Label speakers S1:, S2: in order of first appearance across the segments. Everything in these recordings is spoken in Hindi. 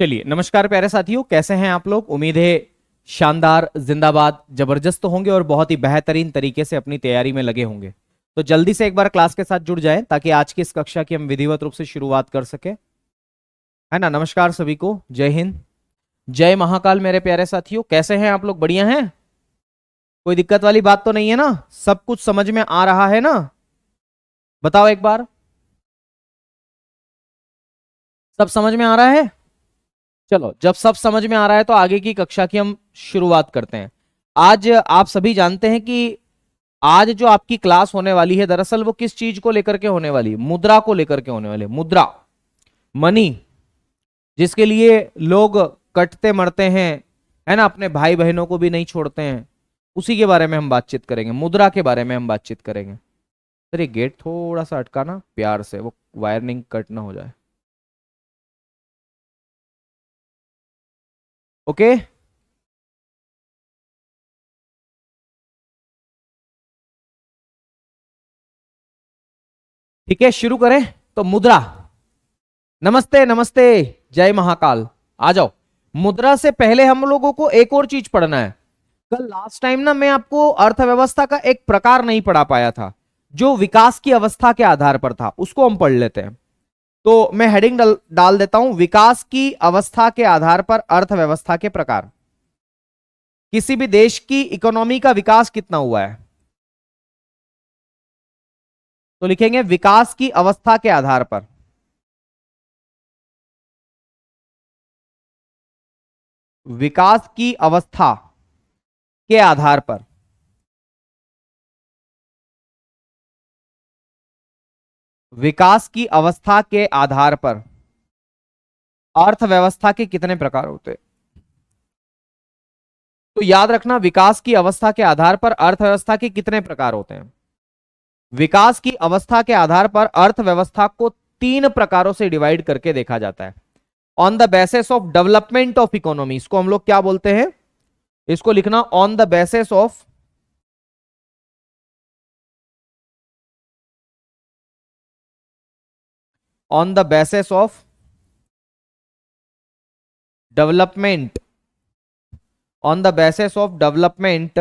S1: चलिए, नमस्कार प्यारे साथियों, कैसे हैं आप लोग। उम्मीद है शानदार, जिंदाबाद, जबरदस्त होंगे और बहुत ही बेहतरीन तरीके से अपनी तैयारी में लगे होंगे। तो जल्दी से एक बार क्लास के साथ जुड़ जाएं ताकि आज की इस कक्षा की हम विधिवत रूप से शुरुआत कर सके, है ना। नमस्कार सभी को, जय हिंद, जय महाकाल। मेरे प्यारे साथियों, कैसे हैं आप लोग, बढ़िया हैं, कोई दिक्कत वाली बात तो नहीं है ना, सब कुछ समझ में आ रहा है ना, बताओ एक बार, सब समझ में आ रहा है। चलो, जब सब समझ में आ रहा है तो आगे की कक्षा की हम शुरुआत करते हैं। आज आप सभी जानते हैं कि आज जो आपकी क्लास होने वाली है, दरअसल वो किस चीज को लेकर के होने वाली है, मुद्रा को लेकर के होने वाली है। मुद्रा, मनी, जिसके लिए लोग कटते मरते हैं, है ना, अपने भाई बहनों को भी नहीं छोड़ते हैं, उसी के बारे में हम बातचीत करेंगे, मुद्रा के बारे में हम बातचीत करेंगे। सर ये गेट थोड़ा सा अटकाना प्यार से, वो वायरिंग कट ना हो जाए। ओके, ठीक है, शुरू करें। तो मुद्रा, नमस्ते नमस्ते, जय महाकाल, आ जाओ। मुद्रा से पहले हम लोगों को एक और चीज पढ़ना है। कल लास्ट टाइम ना मैं आपको अर्थव्यवस्था का एक प्रकार नहीं पढ़ा पाया था, जो विकास की अवस्था के आधार पर था, उसको हम पढ़ लेते हैं। तो मैं हेडिंग डाल देता हूं, विकास की अवस्था के आधार पर अर्थव्यवस्था के प्रकार। किसी भी देश की इकोनॉमी का विकास कितना हुआ है, तो लिखेंगे विकास की अवस्था के आधार पर। विकास की अवस्था के आधार पर विकास की अवस्था के आधार पर अर्थव्यवस्था के कितने प्रकार होते हैं। तो याद रखना, विकास की अवस्था के आधार पर अर्थव्यवस्था के कितने प्रकार होते हैं। विकास की अवस्था के आधार पर अर्थव्यवस्था को 3 प्रकारों से डिवाइड करके देखा जाता है। On the basis of development of economy, इसको हम लोग क्या बोलते हैं, इसको लिखना on the basis of on the basis of development, on the basis of development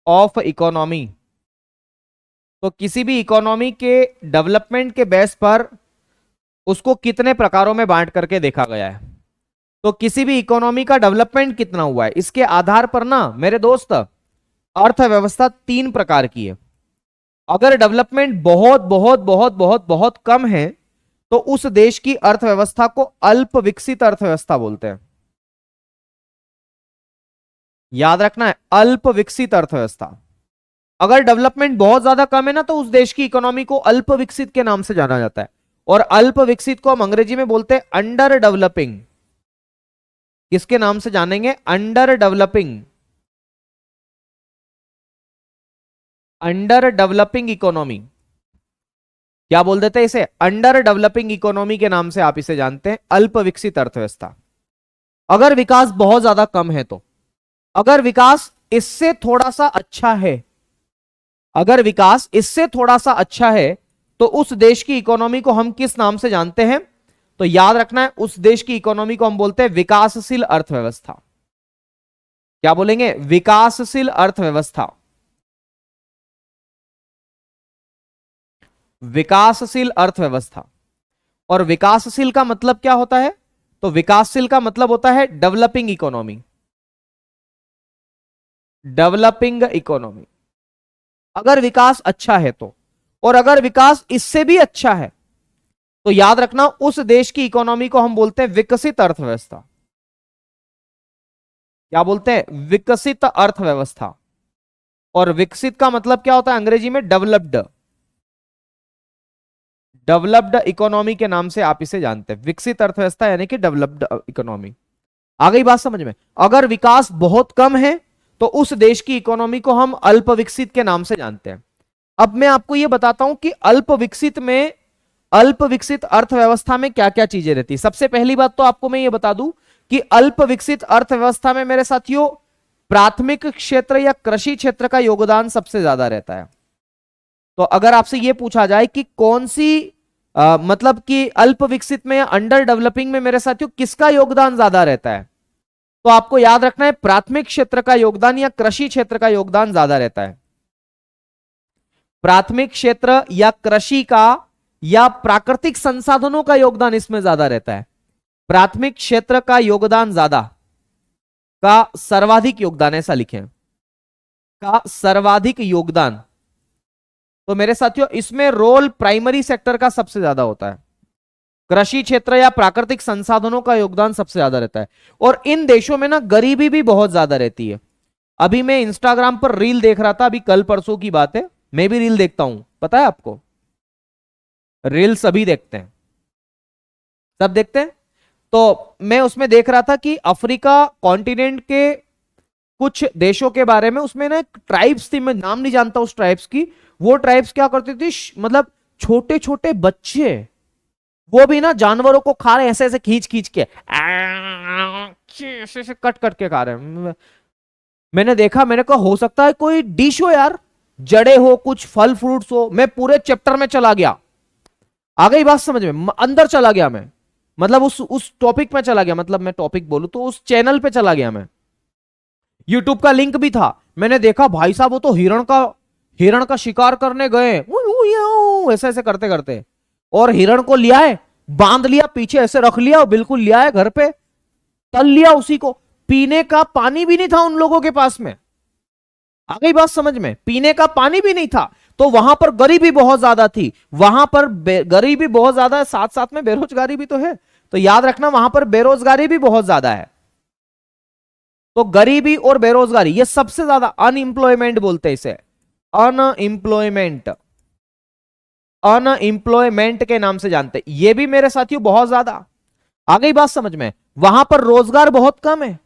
S1: of economy. तो किसी भी इकोनॉमी के डेवलपमेंट के बेस पर उसको कितने प्रकारों में बांट करके देखा गया है। तो किसी भी इकोनॉमी का डेवलपमेंट कितना हुआ है, इसके आधार पर ना मेरे दोस्त अर्थव्यवस्था 3 प्रकार की है। अगर डेवलपमेंट बहुत बहुत बहुत बहुत बहुत कम है तो उस देश की अर्थव्यवस्था को अल्प विकसित अर्थव्यवस्था बोलते हैं। याद रखना है, अल्प विकसित अर्थव्यवस्था। अगर डेवलपमेंट बहुत ज्यादा कम है ना तो उस देश की इकोनॉमी को अल्प विकसित के नाम से जाना जाता है। और अल्प विकसित को हम अंग्रेजी में बोलते हैं अंडर डेवलपिंग। किसके नाम से जानेंगे, under developing, under developing economy. क्या बोल देते हैं इसे, अंडर डेवलपिंग इकोनॉमी के नाम से आप इसे जानते हैं, अल्प विकसित अर्थव्यवस्था। अगर विकास बहुत ज्यादा कम है तो, अगर विकास इससे थोड़ा सा अच्छा है, अगर विकास इससे थोड़ा सा अच्छा है तो उस देश की इकोनॉमी को हम किस नाम से जानते हैं। तो याद रखना है, उस देश की इकोनॉमी को हम बोलते हैं विकासशील अर्थव्यवस्था। क्या बोलेंगे, विकासशील अर्थव्यवस्था, विकासशील अर्थव्यवस्था। और विकासशील का मतलब क्या होता है, तो विकासशील का मतलब होता है डेवलपिंग इकोनॉमी, डेवलपिंग इकोनॉमी। अगर विकास अच्छा है तो, और अगर विकास इससे भी अच्छा है तो याद रखना उस देश की इकोनॉमी को हम बोलते हैं विकसित अर्थव्यवस्था। क्या बोलते हैं, विकसित अर्थव्यवस्था। और विकसित का मतलब क्या होता है अंग्रेजी में, डेवलप्ड, डेवलप्ड इकोनॉमी के नाम से आप इसे जानते हैं। विकसित अर्थव्यवस्था यानी कि डेवलप्ड इकोनॉमी। आ गई बात समझ में। अगर विकास बहुत कम है तो उस देश की इकोनॉमी को हम अल्प विकसित के नाम से जानते हैं। अब मैं आपको यह बताता हूं कि अल्प विकसित में, अल्प विकसित अर्थव्यवस्था में क्या क्या चीजें रहती। सबसे पहली बात तो आपको मैं ये बता दूं कि अल्प विकसित अर्थव्यवस्था में मेरे साथियों प्राथमिक क्षेत्र या कृषि क्षेत्र का योगदान सबसे ज्यादा रहता है। तो अगर आपसे यह पूछा जाए कि कौन सी मतलब कि अल्प विकसित में या अंडर डेवलपिंग में मेरे साथियों किसका योगदान ज्यादा रहता है? तो आपको याद रखना है प्राथमिक क्षेत्र का योगदान या कृषि क्षेत्र का योगदान ज्यादा रहता है। प्राथमिक क्षेत्र या कृषि का या प्राकृतिक संसाधनों का योगदान इसमें ज्यादा रहता है। प्राथमिक क्षेत्र का योगदान ज्यादा, का सर्वाधिक योगदान, ऐसा लिखें, का सर्वाधिक योगदान। तो मेरे साथियों इसमें रोल प्राइमरी सेक्टर का सबसे ज्यादा होता है। कृषि क्षेत्र या प्राकृतिक संसाधनों का योगदान सबसे ज्यादा रहता है। और इन देशों में ना गरीबी भी बहुत ज्यादा रहती है। अभी मैं इंस्टाग्राम पर रील देख रहा था, अभी कल परसों की बात है, मैं भी रील देखता हूं, पता है आपको, रील सभी देखते हैं, सब देखते हैं। तो मैं उसमें देख रहा था कि अफ्रीका कॉन्टिनेंट के कुछ देशों के बारे में, उसमें ना ट्राइब्स थी, मैं नाम नहीं जानता उस ट्राइब्स की। वो ट्राइब्स क्या करती थी, मतलब छोटे छोटे बच्चे वो भी ना जानवरों को खा रहे, ऐसे ऐसे खींच खींच के, ऐसे ऐसे कट कट के खा रहे हैं। मैंने देखा, मैंने कहा हो सकता है कोई डिश हो यार, जड़े हो, कुछ फल फ्रूट्स हो। मैं पूरे चैप्टर में चला गया, आ गई बात समझ में, अंदर चला गया मैं, मतलब उस टॉपिक में चला गया, मतलब मैं टॉपिक बोलूं तो उस चैनल पे चला गया मैं। यूट्यूब का लिंक भी था, मैंने देखा भाई साहब वो तो हिरण का शिकार करने गए ऐसे ऐसे करते करते, और हिरण को लिया है, बांध लिया, पीछे ऐसे रख लिया और बिल्कुल लिया है घर पे, तल लिया उसी को। पीने का पानी भी नहीं था उन लोगों के पास में, आ गई बात समझ में, पीने का पानी भी नहीं था। तो वहां पर गरीबी बहुत ज्यादा थी, वहां पर गरीबी बहुत ज्यादा है, साथ साथ में बेरोजगारी भी तो है। तो याद रखना वहां पर बेरोजगारी भी बहुत ज्यादा है। तो गरीबी और बेरोजगारी ये सबसे ज्यादा, अनएम्प्लॉयमेंट बोलते हैं इसे, अनएम्प्लॉयमेंट, अनएम्प्लॉयमेंट के नाम से जानते हैं, ये भी मेरे साथियों बहुत ज्यादा। आ गई बात समझ में। वहां पर रोजगार बहुत कम है,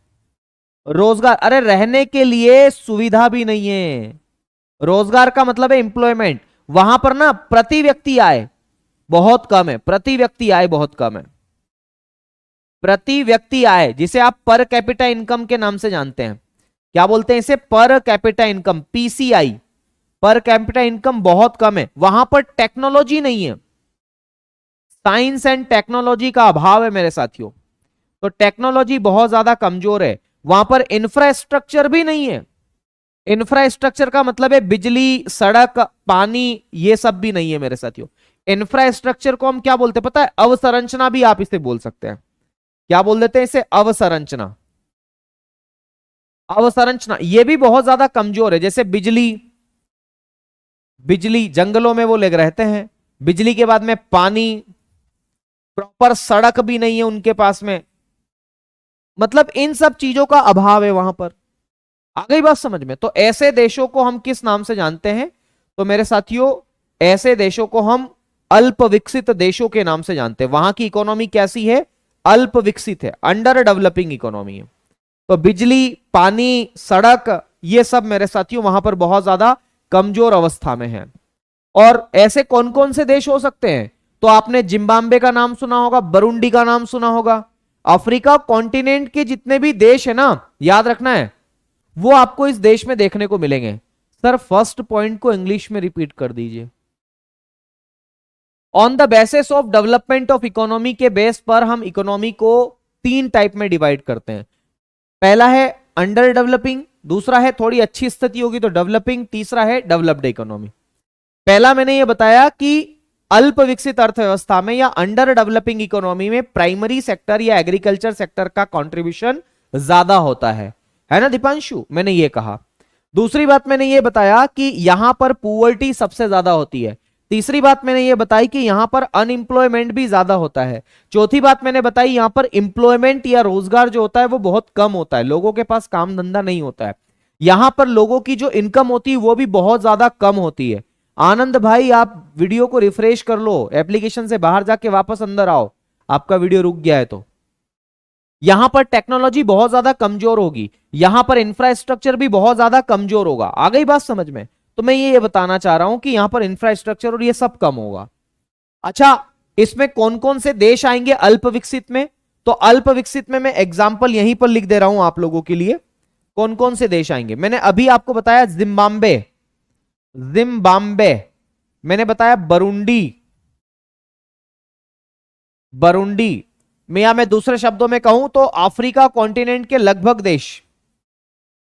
S1: रोजगार, अरे रहने के लिए सुविधा भी नहीं है। रोजगार का मतलब है एम्प्लॉयमेंट। वहां पर ना प्रति व्यक्ति आय बहुत कम है, प्रति व्यक्ति आय बहुत कम है, प्रति व्यक्ति आय, जिसे आप पर कैपिटा इनकम के नाम से जानते हैं। क्या बोलते हैं इसे, per capita income, PCI, per capita income बहुत कम है। वहां पर टेक्नोलॉजी नहीं है, साइंस एंड टेक्नोलॉजी का अभाव है मेरे साथियों। तो टेक्नोलॉजी बहुत ज्यादा कमजोर है। वहां पर इंफ्रास्ट्रक्चर भी नहीं है, इंफ्रास्ट्रक्चर का मतलब है बिजली, सड़क, पानी, ये सब भी नहीं है मेरे साथियों। इंफ्रास्ट्रक्चर को हम क्या बोलते हैं पता है, अवसंरचना भी आप इसे बोल सकते हैं। क्या बोल देते हैं इसे, अवसंरचना। अवसंरचना ये भी बहुत ज्यादा कमजोर है। जैसे बिजली, बिजली जंगलों में वो लोग रहते हैं, बिजली के बाद में पानी, प्रॉपर सड़क भी नहीं है उनके पास में, मतलब इन सब चीजों का अभाव है वहां पर। आ गई बात समझ में। तो ऐसे देशों को हम किस नाम से जानते हैं, तो मेरे साथियों ऐसे देशों को हम अल्प विकसित देशों के नाम से जानते हैं। वहां की इकोनॉमी कैसी है, अल्प विकसित है, अंडर डेवलपिंग इकोनॉमी है। तो बिजली, पानी, सड़क, ये सब मेरे साथियों वहां पर बहुत ज्यादा कमजोर अवस्था में है। और ऐसे कौन कौन से देश हो सकते हैं, तो आपने जिम्बाब्वे का नाम सुना होगा, बरूंडी का नाम सुना होगा। अफ्रीका कॉन्टिनेंट के जितने भी देश है ना, याद रखना है, वो आपको इस देश में देखने को मिलेंगे। सर फर्स्ट पॉइंट को इंग्लिश में रिपीट कर दीजिए। On the basis of development of economy के बेस पर हम इकोनॉमी को 3 टाइप में डिवाइड करते हैं। पहला है अंडर डेवलपिंग, दूसरा है थोड़ी अच्छी स्थिति होगी तो डेवलपिंग, तीसरा है डेवलप्ड इकोनॉमी। पहला मैंने ये बताया कि अल्प विकसित अर्थव्यवस्था में या अंडर डेवलपिंग इकोनॉमी में प्राइमरी सेक्टर या एग्रीकल्चर सेक्टर का कंट्रीब्यूशन ज्यादा होता है ना दीपांशु, मैंने ये कहा। दूसरी बात मैंने ये बताया कि यहां पर पुअर्टी सबसे ज्यादा होती है। तीसरी बात मैंने ये बताई कि यहां पर अनएम्प्लॉयमेंट भी ज्यादा होता है। चौथी बात मैंने बताई यहां पर एम्प्लॉयमेंट या रोजगार जो होता है वो बहुत कम होता है, लोगों के पास काम धंधा नहीं होता है। यहां पर लोगों की जो इनकम होती है वो भी बहुत ज्यादा कम होती है। आनंद भाई आप वीडियो को रिफ्रेश कर लो, एप्लीकेशन से बाहर जाके वापस अंदर आओ, आपका वीडियो रुक गया है। तो यहां पर टेक्नोलॉजी बहुत ज्यादा कमजोर होगी, यहां पर इंफ्रास्ट्रक्चर भी बहुत ज्यादा कमजोर होगा। आ गई बात समझ में। तो मैं ये बताना चाह रहा हूं कि यहां पर इंफ्रास्ट्रक्चर और ये सब कम होगा। अच्छा, इसमें कौन कौन से देश आएंगे अल्प विकसित में, तो अल्प विकसित में मैं एग्जांपल यहीं पर लिख दे रहा हूं आप लोगों के लिए, कौन कौन से देश आएंगे। मैंने अभी आपको बताया जिम्बाब्वे, जिम्बाब्वे, मैंने बताया बरूंडी, बरुंडी में, या मैं दूसरे शब्दों में कहूं तो अफ्रीका कॉन्टिनेंट के लगभग देश,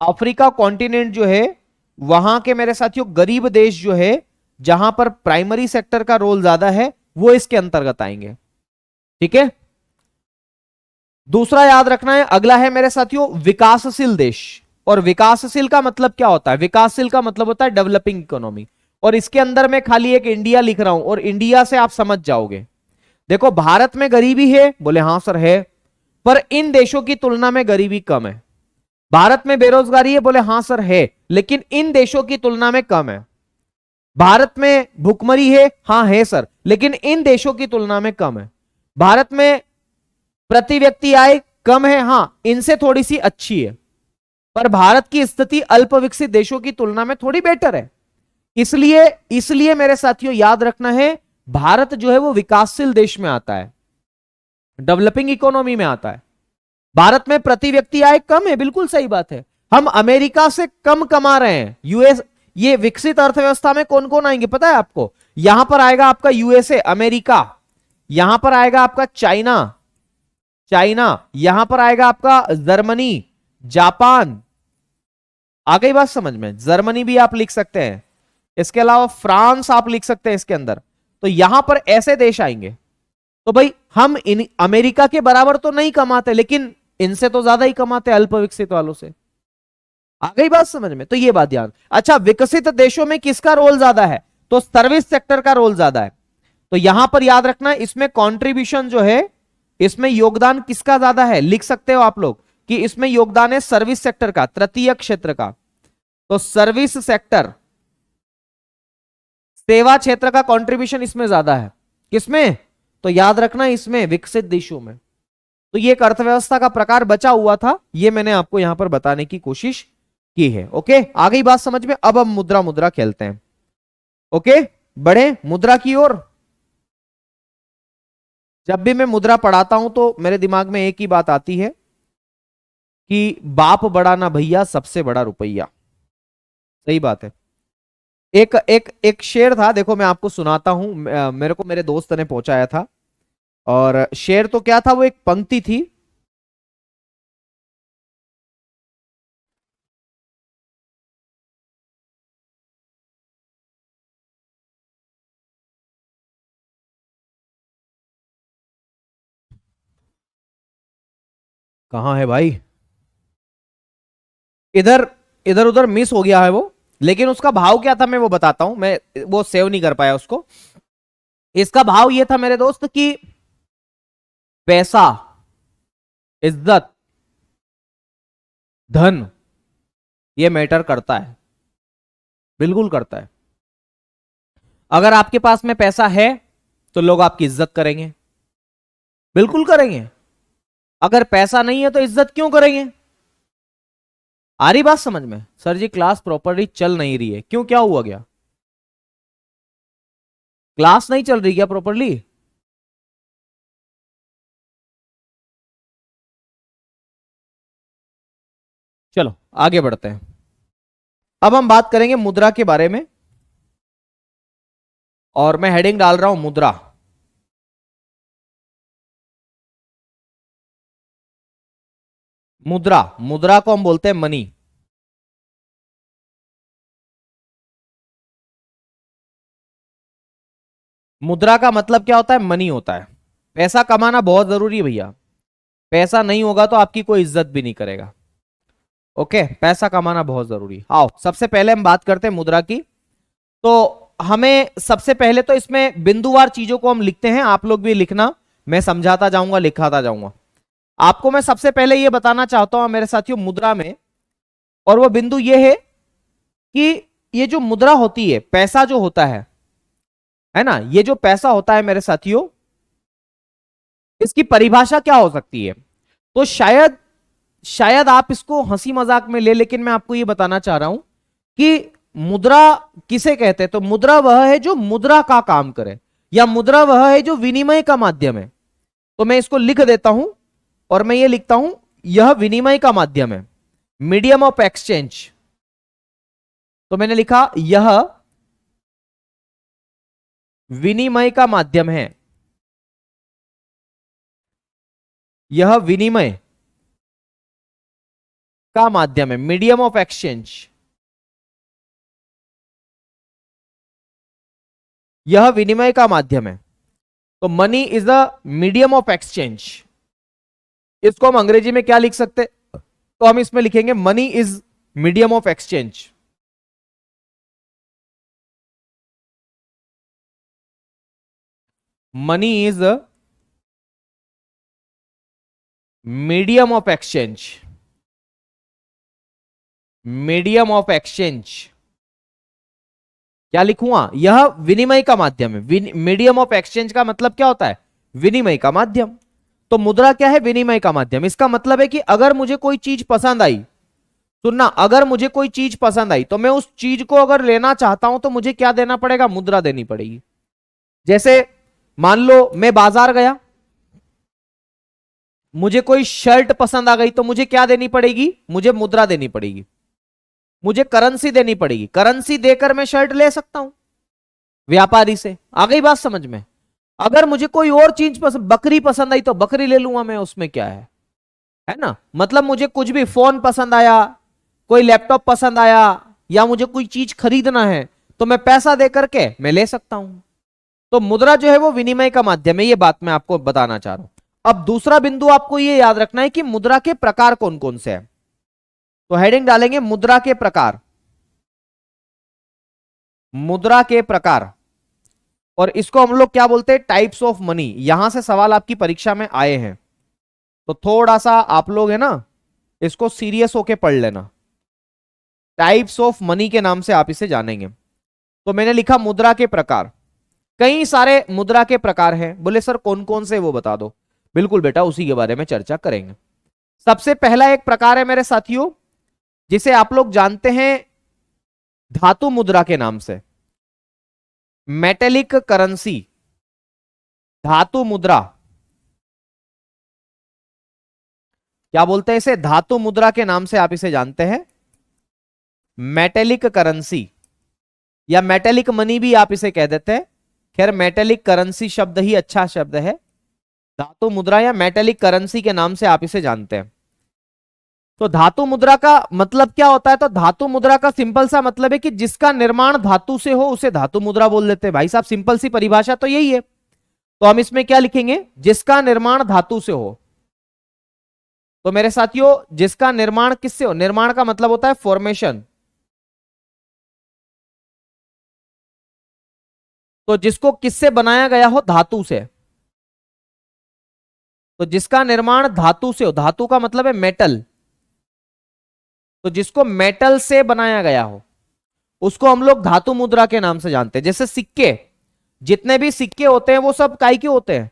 S1: अफ्रीका कॉन्टिनेंट जो है वहां के मेरे साथियों गरीब देश जो है, जहां पर प्राइमरी सेक्टर का रोल ज्यादा है, वो इसके अंतर्गत आएंगे। ठीक है, दूसरा याद रखना है, अगला है मेरे साथियों विकासशील देश। और विकासशील का मतलब क्या होता है? विकासशील का मतलब होता है डेवलपिंग इकोनॉमी। और इसके अंदर मैं खाली एक इंडिया लिख रहा हूं, और इंडिया से आप समझ जाओगे। देखो, भारत में गरीबी है, बोले हां सर है, पर इन देशों की तुलना में गरीबी कम है। भारत में बेरोजगारी है, बोले हां सर है, लेकिन इन देशों की तुलना में कम है। भारत में भुखमरी है, हां है सर, लेकिन इन देशों की तुलना में कम है। भारत में प्रति व्यक्ति आय कम है, हां इनसे थोड़ी सी अच्छी है, पर भारत की स्थिति अल्प विकसित देशों की तुलना में थोड़ी बेटर है। इसलिए इसलिए मेरे साथियों याद रखना है, भारत जो है वो विकासशील देश में आता है, डेवलपिंग इकोनॉमी में आता है। भारत में प्रति व्यक्ति आय कम है, बिल्कुल सही बात है, हम अमेरिका से कम कमा रहे हैं। यूएस, ये विकसित अर्थव्यवस्था में कौन कौन आएंगे पता है आपको? यहां पर आएगा आपका यूएसए, अमेरिका, यहां पर आएगा आपका चाइना, यहां पर आएगा आपका जर्मनी, जापान। आ गई बात समझ में? जर्मनी भी आप लिख सकते हैं, इसके अलावा फ्रांस आप लिख सकते हैं इसके अंदर। तो यहां पर ऐसे देश आएंगे। तो भाई हम इन अमेरिका के बराबर तो नहीं कमाते, लेकिन इनसे तो ज्यादा ही कमाते अल्प विकसित वालों से। आ गई बात समझ में? तो ये बात ध्यान। अच्छा, विकसित देशों में किसका रोल ज्यादा है? तो सर्विस सेक्टर का रोल ज्यादा है। तो यहां पर याद रखना, इसमें कंट्रीब्यूशन जो है, इसमें योगदान किसका ज्यादा है? लिख सकते हो आप लोग कि इसमें योगदान है सर्विस सेक्टर का, तृतीय क्षेत्र का। तो सर्विस सेक्टर, सेवा क्षेत्र का कंट्रीब्यूशन इसमें ज्यादा है। किसमें? तो याद रखना, इसमें विकसित देशों में। तो ये एक अर्थव्यवस्था का प्रकार बचा हुआ था, ये मैंने आपको यहां पर बताने की कोशिश की है। ओके, आ गई बात समझ में? अब हम मुद्रा खेलते हैं। ओके, बढ़े मुद्रा की ओर। जब भी मैं मुद्रा पढ़ाता हूं तो मेरे दिमाग में एक ही बात आती है कि बाप बड़ा ना भैया, सबसे बड़ा रुपया। सही बात है। एक एक एक शेर था, देखो मैं आपको सुनाता हूं, मेरे को मेरे दोस्त ने पहुंचाया था। और शेर तो क्या था, वो एक पंक्ति थी। कहां है भाई? इधर इधर उधर मिस हो गया है वो, लेकिन उसका भाव क्या था मैं वो बताता हूं। मैं वो सेव नहीं कर पाया उसको। इसका भाव ये था मेरे दोस्त कि पैसा, इज्जत, धन, ये मैटर करता है, बिल्कुल करता है। अगर आपके पास में पैसा है तो लोग आपकी इज्जत करेंगे, बिल्कुल करेंगे। अगर पैसा नहीं है तो इज्जत क्यों करेंगे? आ रही बात समझ में? सर जी क्लास प्रॉपरली चल नहीं रही है, क्यों, क्या हुआ गया? क्लास नहीं चल रही क्या प्रॉपरली? चलो आगे बढ़ते हैं। अब हम बात करेंगे मुद्रा के बारे में, और मैं हेडिंग डाल रहा हूं मुद्रा। मुद्रा, मुद्रा को हम बोलते हैं मनी। मुद्रा का मतलब क्या होता है? मनी होता है। पैसा कमाना बहुत जरूरी है भैया, पैसा नहीं होगा तो आपकी कोई इज्जत भी नहीं करेगा। ओके, पैसा कमाना बहुत जरूरी। आओ सबसे पहले हम बात करते हैं मुद्रा की। तो हमें सबसे पहले तो इसमें बिंदुवार चीजों को हम लिखते हैं, आप लोग भी लिखना, मैं समझाता जाऊंगा, लिखाता जाऊंगा। आपको मैं सबसे पहले यह बताना चाहता हूं मेरे साथियों मुद्रा में, और वो बिंदु यह है कि ये जो मुद्रा होती है, पैसा जो होता है ना, ये जो पैसा होता है मेरे साथियों, इसकी परिभाषा क्या हो सकती है? तो शायद शायद आप इसको हंसी मजाक में ले, लेकिन मैं आपको यह बताना चाह रहा हूं कि मुद्रा किसे कहते हैं। तो मुद्रा वह है जो मुद्रा का काम करे, या मुद्रा वह है जो विनिमय का माध्यम है। तो मैं इसको लिख देता हूं, और मैं ये लिखता हूं, यह विनिमय का माध्यम है, मीडियम ऑफ एक्सचेंज। तो मैंने लिखा यह विनिमय का माध्यम है। यह विनिमय का माध्यम है, मीडियम ऑफ एक्सचेंज। यह विनिमय का माध्यम है। तो money is the medium of exchange. इसको हम अंग्रेजी में क्या लिख सकते, तो हम इसमें लिखेंगे money is medium of exchange. Money is medium of exchange. Medium of exchange क्या लिखूंगा, यह विनिमय का माध्यम है। मीडियम ऑफ एक्सचेंज का मतलब क्या होता है, विनिमय का माध्यम। तो मुद्रा क्या है, विनिमय का माध्यम। इसका मतलब है कि अगर मुझे कोई चीज पसंद आई, सुनना, अगर मुझे कोई चीज पसंद आई तो मैं उस चीज को अगर लेना चाहता हूं तो मुझे क्या देना पड़ेगा, मुद्रा देनी पड़ेगी। जैसे मान लो मैं बाजार गया, मुझे कोई शर्ट पसंद आ गई तो मुझे क्या देनी पड़ेगी, मुझे मुद्रा देनी पड़ेगी, मुझे करेंसी देनी पड़ेगी। करेंसी देकर मैं शर्ट ले सकता हूं व्यापारी से। आ गई बात समझ में। अगर मुझे कोई और चीज पसंद, बकरी पसंद आई तो बकरी ले लूंगा मैं, उसमें क्या है ना। मतलब मुझे कुछ भी, फोन पसंद आया, कोई लैपटॉप पसंद आया, या मुझे कोई चीज खरीदना है तो मैं पैसा दे करके मैं ले सकता हूं। तो मुद्रा जो है वो विनिमय का माध्यम है, ये बात मैं आपको बताना चाह रहा हूं। अब दूसरा बिंदु आपको ये याद रखना है कि मुद्रा के प्रकार कौन कौन से हैं। तो हेडिंग डालेंगे मुद्रा के प्रकार। मुद्रा के प्रकार, और इसको हम लोग क्या बोलते हैं, टाइप्स ऑफ मनी। यहां से सवाल आपकी परीक्षा में आए हैं, तो थोड़ा सा आप लोग है ना इसको सीरियस होके पढ़ लेना। टाइप्स ऑफ मनी के नाम से आप इसे जानेंगे। तो मैंने लिखा मुद्रा के प्रकार। कई सारे मुद्रा के प्रकार हैं। बोले सर कौन कौन से, वो बता दो। बिल्कुल बेटा, उसी के बारे में चर्चा करेंगे। सबसे पहला एक प्रकार है मेरे साथियों, जिसे आप लोग जानते हैं धातु मुद्रा के नाम से, मेटेलिक करेंसी। धातु मुद्रा, क्या बोलते हैं इसे, धातु मुद्रा के नाम से आप इसे जानते हैं। मेटेलिक करेंसी या मेटेलिक मनी भी आप इसे कह देते हैं। खैर मेटेलिक करेंसी शब्द ही अच्छा शब्द है। धातु मुद्रा या मेटेलिक करेंसी के नाम से आप इसे जानते हैं। तो धातु मुद्रा का मतलब क्या होता है, तो धातु मुद्रा का सिंपल सा मतलब है कि जिसका निर्माण धातु से हो उसे धातु मुद्रा बोल देते हैं। भाई साहब सिंपल सी परिभाषा तो यही है। तो हम इसमें क्या लिखेंगे, जिसका निर्माण धातु से हो। तो मेरे साथियों जिसका निर्माण किससे हो, निर्माण का मतलब होता है फॉर्मेशन। तो जिसको किससे बनाया गया हो, धातु से। तो जिसका निर्माण धातु से हो, धातु का मतलब है मेटल। तो जिसको मेटल से बनाया गया हो उसको हम लोग धातु मुद्रा के नाम से जानते हैं। जैसे सिक्के, जितने भी सिक्के होते हैं वो सब काय के होते हैं,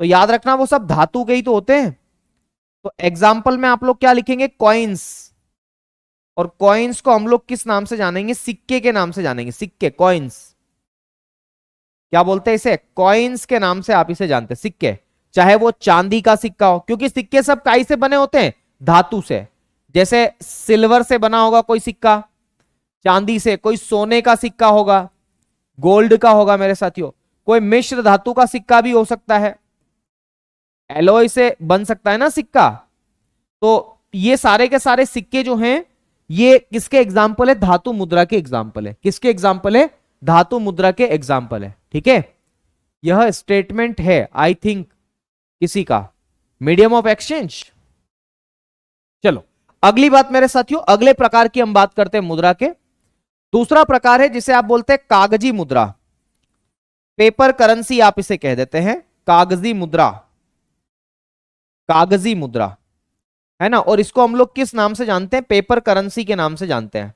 S1: तो याद रखना वो सब धातु के ही तो होते हैं। तो एग्जाम्पल में आप लोग क्या लिखेंगे, कॉइन्स। और कॉइन्स को हम लोग किस नाम से जानेंगे, सिक्के के नाम से जानेंगे। सिक्के, कॉइन्स, क्या बोलते हैं इसे, कॉइन्स के नाम से आप इसे जानते हैं, सिक्के। चाहे वो चांदी का सिक्का हो, क्योंकि सिक्के सब काय से बने होते हैं, धातु से। जैसे सिल्वर से बना होगा कोई सिक्का, चांदी से, कोई सोने का सिक्का होगा, गोल्ड का होगा मेरे साथियों, कोई मिश्र धातु का सिक्का भी हो सकता है, एलॉय से बन सकता है ना सिक्का। तो ये सारे के सारे सिक्के जो हैं ये किसके एग्जाम्पल है, धातु मुद्रा के एग्जाम्पल है। किसके एग्जाम्पल है, धातु मुद्रा के एग्जाम्पल है। ठीक है, यह स्टेटमेंट है आई थिंक किसी का, मीडियम ऑफ एक्सचेंज। चलो अगली बात मेरे साथियों, अगले प्रकार की हम बात करते हैं मुद्रा के। दूसरा प्रकार है जिसे आप बोलते हैं कागजी मुद्रा, पेपर करेंसी आप इसे कह देते हैं, कागजी मुद्रा। कागजी मुद्रा है ना, और इसको हम लोग किस नाम से जानते हैं, पेपर करेंसी के नाम से जानते हैं।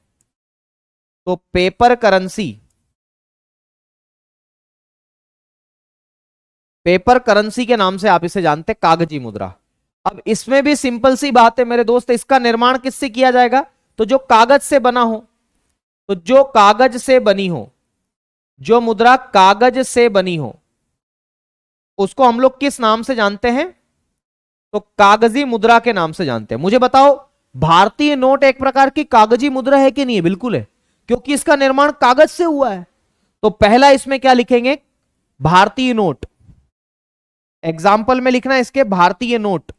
S1: तो पेपर करेंसी, पेपर करेंसी के नाम से आप इसे जानते हैं, कागजी मुद्रा। अब इसमें भी सिंपल सी बात है मेरे दोस्त, इसका निर्माण किससे किया जाएगा, तो जो कागज से बना हो। तो जो कागज से बनी हो, जो मुद्रा कागज से बनी हो उसको हम लोग किस नाम से जानते हैं, तो कागजी मुद्रा के नाम से जानते हैं। मुझे बताओ भारतीय नोट एक प्रकार की कागजी मुद्रा है कि नहीं है, बिल्कुल है, क्योंकि इसका निर्माण कागज से हुआ है। तो पहला इसमें क्या लिखेंगे, भारतीय नोट। एग्जाम्पल में लिखना है इसके, भारतीय नोट।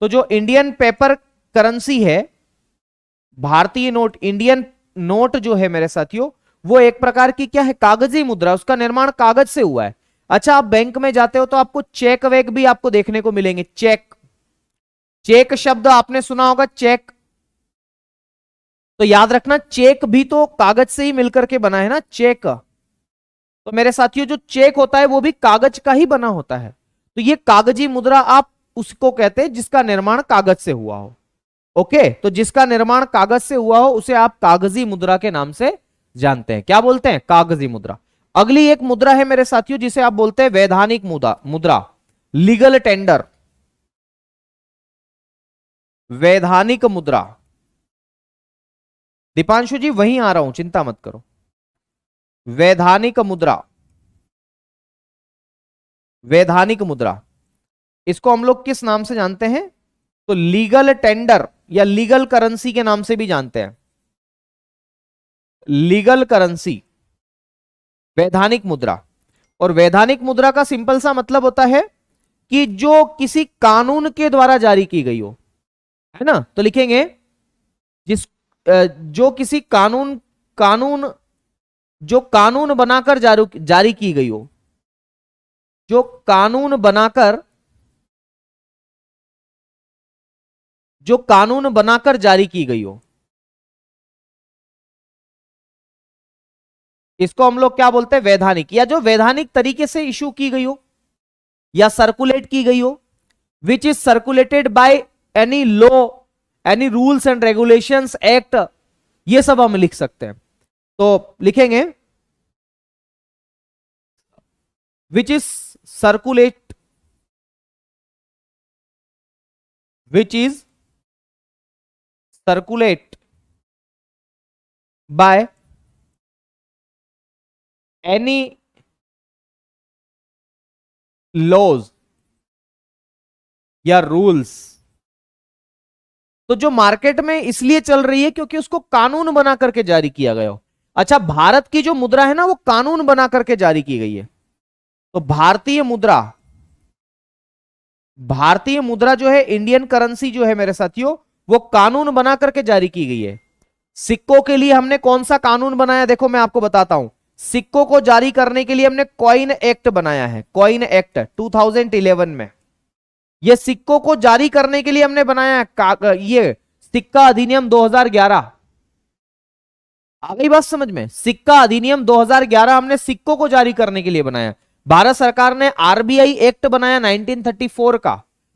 S1: तो जो इंडियन पेपर करेंसी है, भारतीय नोट, इंडियन नोट जो है मेरे साथियों, वो एक प्रकार की क्या है, कागजी मुद्रा, उसका निर्माण कागज से हुआ है। अच्छा, आप बैंक में जाते हो तो आपको चेक वेक भी आपको देखने को मिलेंगे। चेक, चेक शब्द आपने सुना होगा, चेक। तो याद रखना, चेक भी तो कागज से ही मिलकर के बना है ना, चेक। तो मेरे साथियों जो चेक होता है वो भी कागज का ही बना होता है। तो ये कागजी मुद्रा आप उसको कहते हैं जिसका निर्माण कागज से हुआ हो। ओके, तो जिसका निर्माण कागज से हुआ हो उसे आप कागजी मुद्रा के नाम से जानते हैं। क्या बोलते हैं? कागजी मुद्रा। अगली एक मुद्रा है मेरे साथियों जिसे आप बोलते हैं वैधानिक मुद्रा, लीगल टेंडर, वैधानिक मुद्रा। दीपांशु जी वहीं आ रहा हूं, चिंता मत करो। वैधानिक मुद्रा, वैधानिक मुद्रा, इसको हम लोग किस नाम से जानते हैं? तो लीगल टेंडर या लीगल करेंसी के नाम से भी जानते हैं। लीगल करेंसी, वैधानिक मुद्रा। और वैधानिक मुद्रा का सिंपल सा मतलब होता है कि जो किसी कानून के द्वारा जारी की गई हो, है ना। तो लिखेंगे जिस जो किसी कानून कानून जो कानून बनाकर जारी की गई हो, जो कानून बनाकर जारी की गई हो, इसको हम लोग क्या बोलते हैं? वैधानिक। या जो वैधानिक तरीके से इशू की गई हो या सर्कुलेट की गई हो, which is circulated by any law, any rules and regulations act, ये सब हम लिख सकते हैं। तो लिखेंगे which is circulate, which is circulate by any laws या रूल्स। तो जो मार्केट में इसलिए चल रही है क्योंकि उसको कानून बना करके जारी किया गया हो। अच्छा, भारत की जो मुद्रा है ना वो कानून बना करके जारी की गई है। तो भारतीय मुद्रा जो है, इंडियन करेंसी जो है मेरे साथियों, वो कानून बना करके जारी की गई है। सिक्कों के लिए हमने कौन सा कानून बनाया? देखो मैं आपको बताता हूं। सिक्कों को जारी करने के लिए हमने कॉइन एक्ट बनाया है, कॉइन एक्ट 2011 में। ये सिक्कों को जारी करने के लिए हमने बनाया है ये सिक्का अधिनियम 2011। आ गई बात समझ में? सिक्का अधिनियम 2011 हमने सिक्कों को जारी करने के लिए बनाया। भारत सरकार ने आरबीआई एक्ट बनाया 1934 का,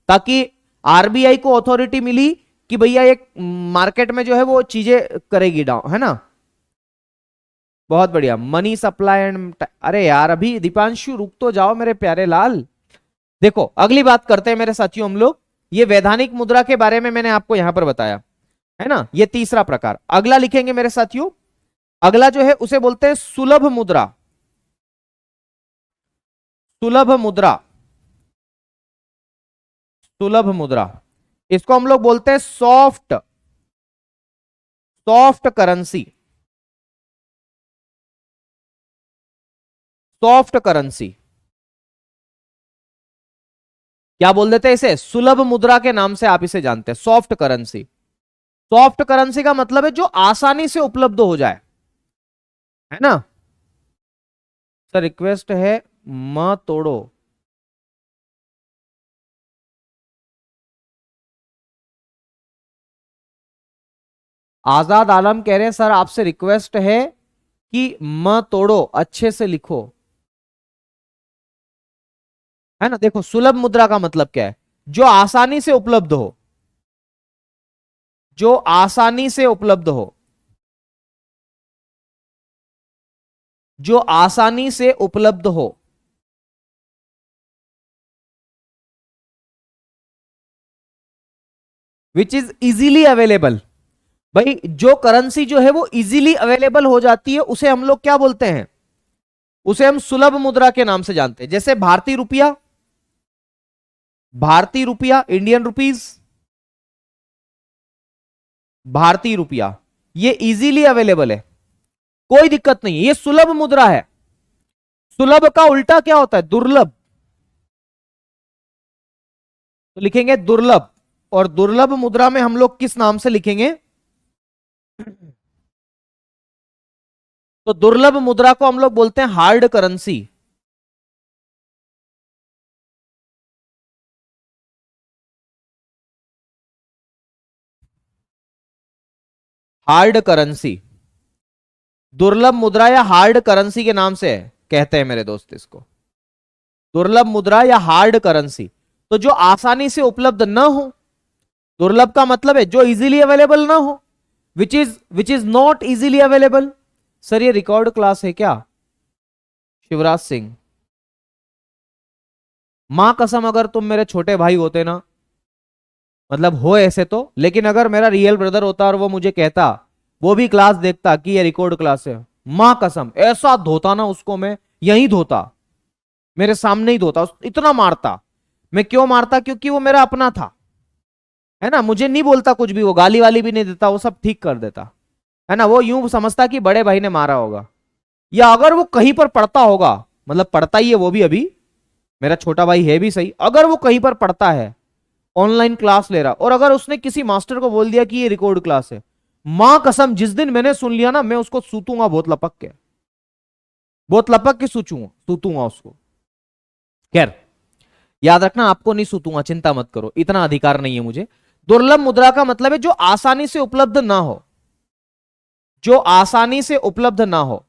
S1: ताकि आरबीआई को अथॉरिटी मिली कि भैया एक मार्केट में जो है वो चीजें करेगी डाउन, है ना। बहुत बढ़िया। मनी सप्लाई एंड, अरे यार अभी दीपांशु रुक तो जाओ मेरे प्यारे लाल। देखो अगली बात करते हैं मेरे साथियों हम लोग। ये वैधानिक मुद्रा के बारे में मैंने आपको यहां पर बताया, है ना। ये तीसरा प्रकार। अगला लिखेंगे मेरे साथियों, अगला जो है उसे बोलते हैं सुलभ मुद्रा। सुलभ मुद्रा, सुलभ मुद्रा, इसको हम लोग बोलते हैं सॉफ्ट करेंसी, सॉफ्ट करेंसी। क्या बोल देते हैं इसे? सुलभ मुद्रा के नाम से आप इसे जानते हैं, सॉफ्ट करेंसी। सॉफ्ट करेंसी का मतलब है जो आसानी से उपलब्ध हो जाए, है ना। सर रिक्वेस्ट है मत तोड़ो। आजाद आलम कह रहे हैं सर आपसे रिक्वेस्ट है कि मत तोड़ो, अच्छे से लिखो, है ना। देखो सुलभ मुद्रा का मतलब क्या है? जो आसानी से उपलब्ध हो, जो आसानी से उपलब्ध हो, जो आसानी से उपलब्ध हो। Which is easily available. भाई जो करेंसी जो है वो इजीली अवेलेबल हो जाती है उसे हम लोग क्या बोलते हैं? उसे हम सुलभ मुद्रा के नाम से जानते हैं। जैसे भारतीय रुपया, भारतीय रुपया, इंडियन रुपीज, भारतीय रुपया, ये इजीली अवेलेबल है, कोई दिक्कत नहीं है, ये सुलभ मुद्रा है। सुलभ का उल्टा क्या होता है? दुर्लभ। तो लिखेंगे दुर्लभ। और दुर्लभ मुद्रा में हम लोग किस नाम से लिखेंगे? तो दुर्लभ मुद्रा को हम लोग बोलते हैं हार्ड करेंसी। हार्ड करेंसी, दुर्लभ मुद्रा या हार्ड करेंसी के नाम से कहते हैं मेरे दोस्त इसको, दुर्लभ मुद्रा या हार्ड करेंसी। तो जो आसानी से उपलब्ध ना हो, दुर्लभ का मतलब है जो इजीली अवेलेबल ना हो, which is not easily available. Sir ये रिकॉर्ड क्लास है क्या? शिवराज सिंह, मां कसम अगर तुम मेरे छोटे भाई होते ना, मतलब हो ऐसे तो, लेकिन अगर मेरा रियल ब्रदर होता और वो मुझे कहता, वो भी क्लास देखता कि ये रिकॉर्ड क्लास है, मां कसम ऐसा धोता ना उसको, मैं यहीं धोता, मेरे सामने ही धोता, इतना मारता। मैं क्यों मारता? क्योंकि वो मेरा अपना था, है ना, मुझे नहीं बोलता कुछ भी, वो गाली वाली भी नहीं देता, वो सब ठीक कर देता, है ना। वो यूं समझता कि बड़े भाई ने मारा होगा, या अगर वो कहीं पर पढ़ता होगा, मतलब पढ़ता ही है वो भी, अभी मेरा छोटा भाई है भी सही, अगर वो कहीं पर पढ़ता है ऑनलाइन क्लास ले रहा, और अगर उसने किसी मास्टर को बोल दिया कि ये रिकॉर्ड क्लास है, मां कसम जिस दिन मैंने सुन लिया ना, मैं उसको सूतूंगा बहुत लपक के, बहुत लपक के सूतूंगा उसको। खैर याद रखना, आपको नहीं सूतूंगा, चिंता मत करो, इतना अधिकार नहीं है मुझे। दुर्लभ मुद्रा का मतलब है जो आसानी से उपलब्ध ना हो, जो आसानी से उपलब्ध ना हो,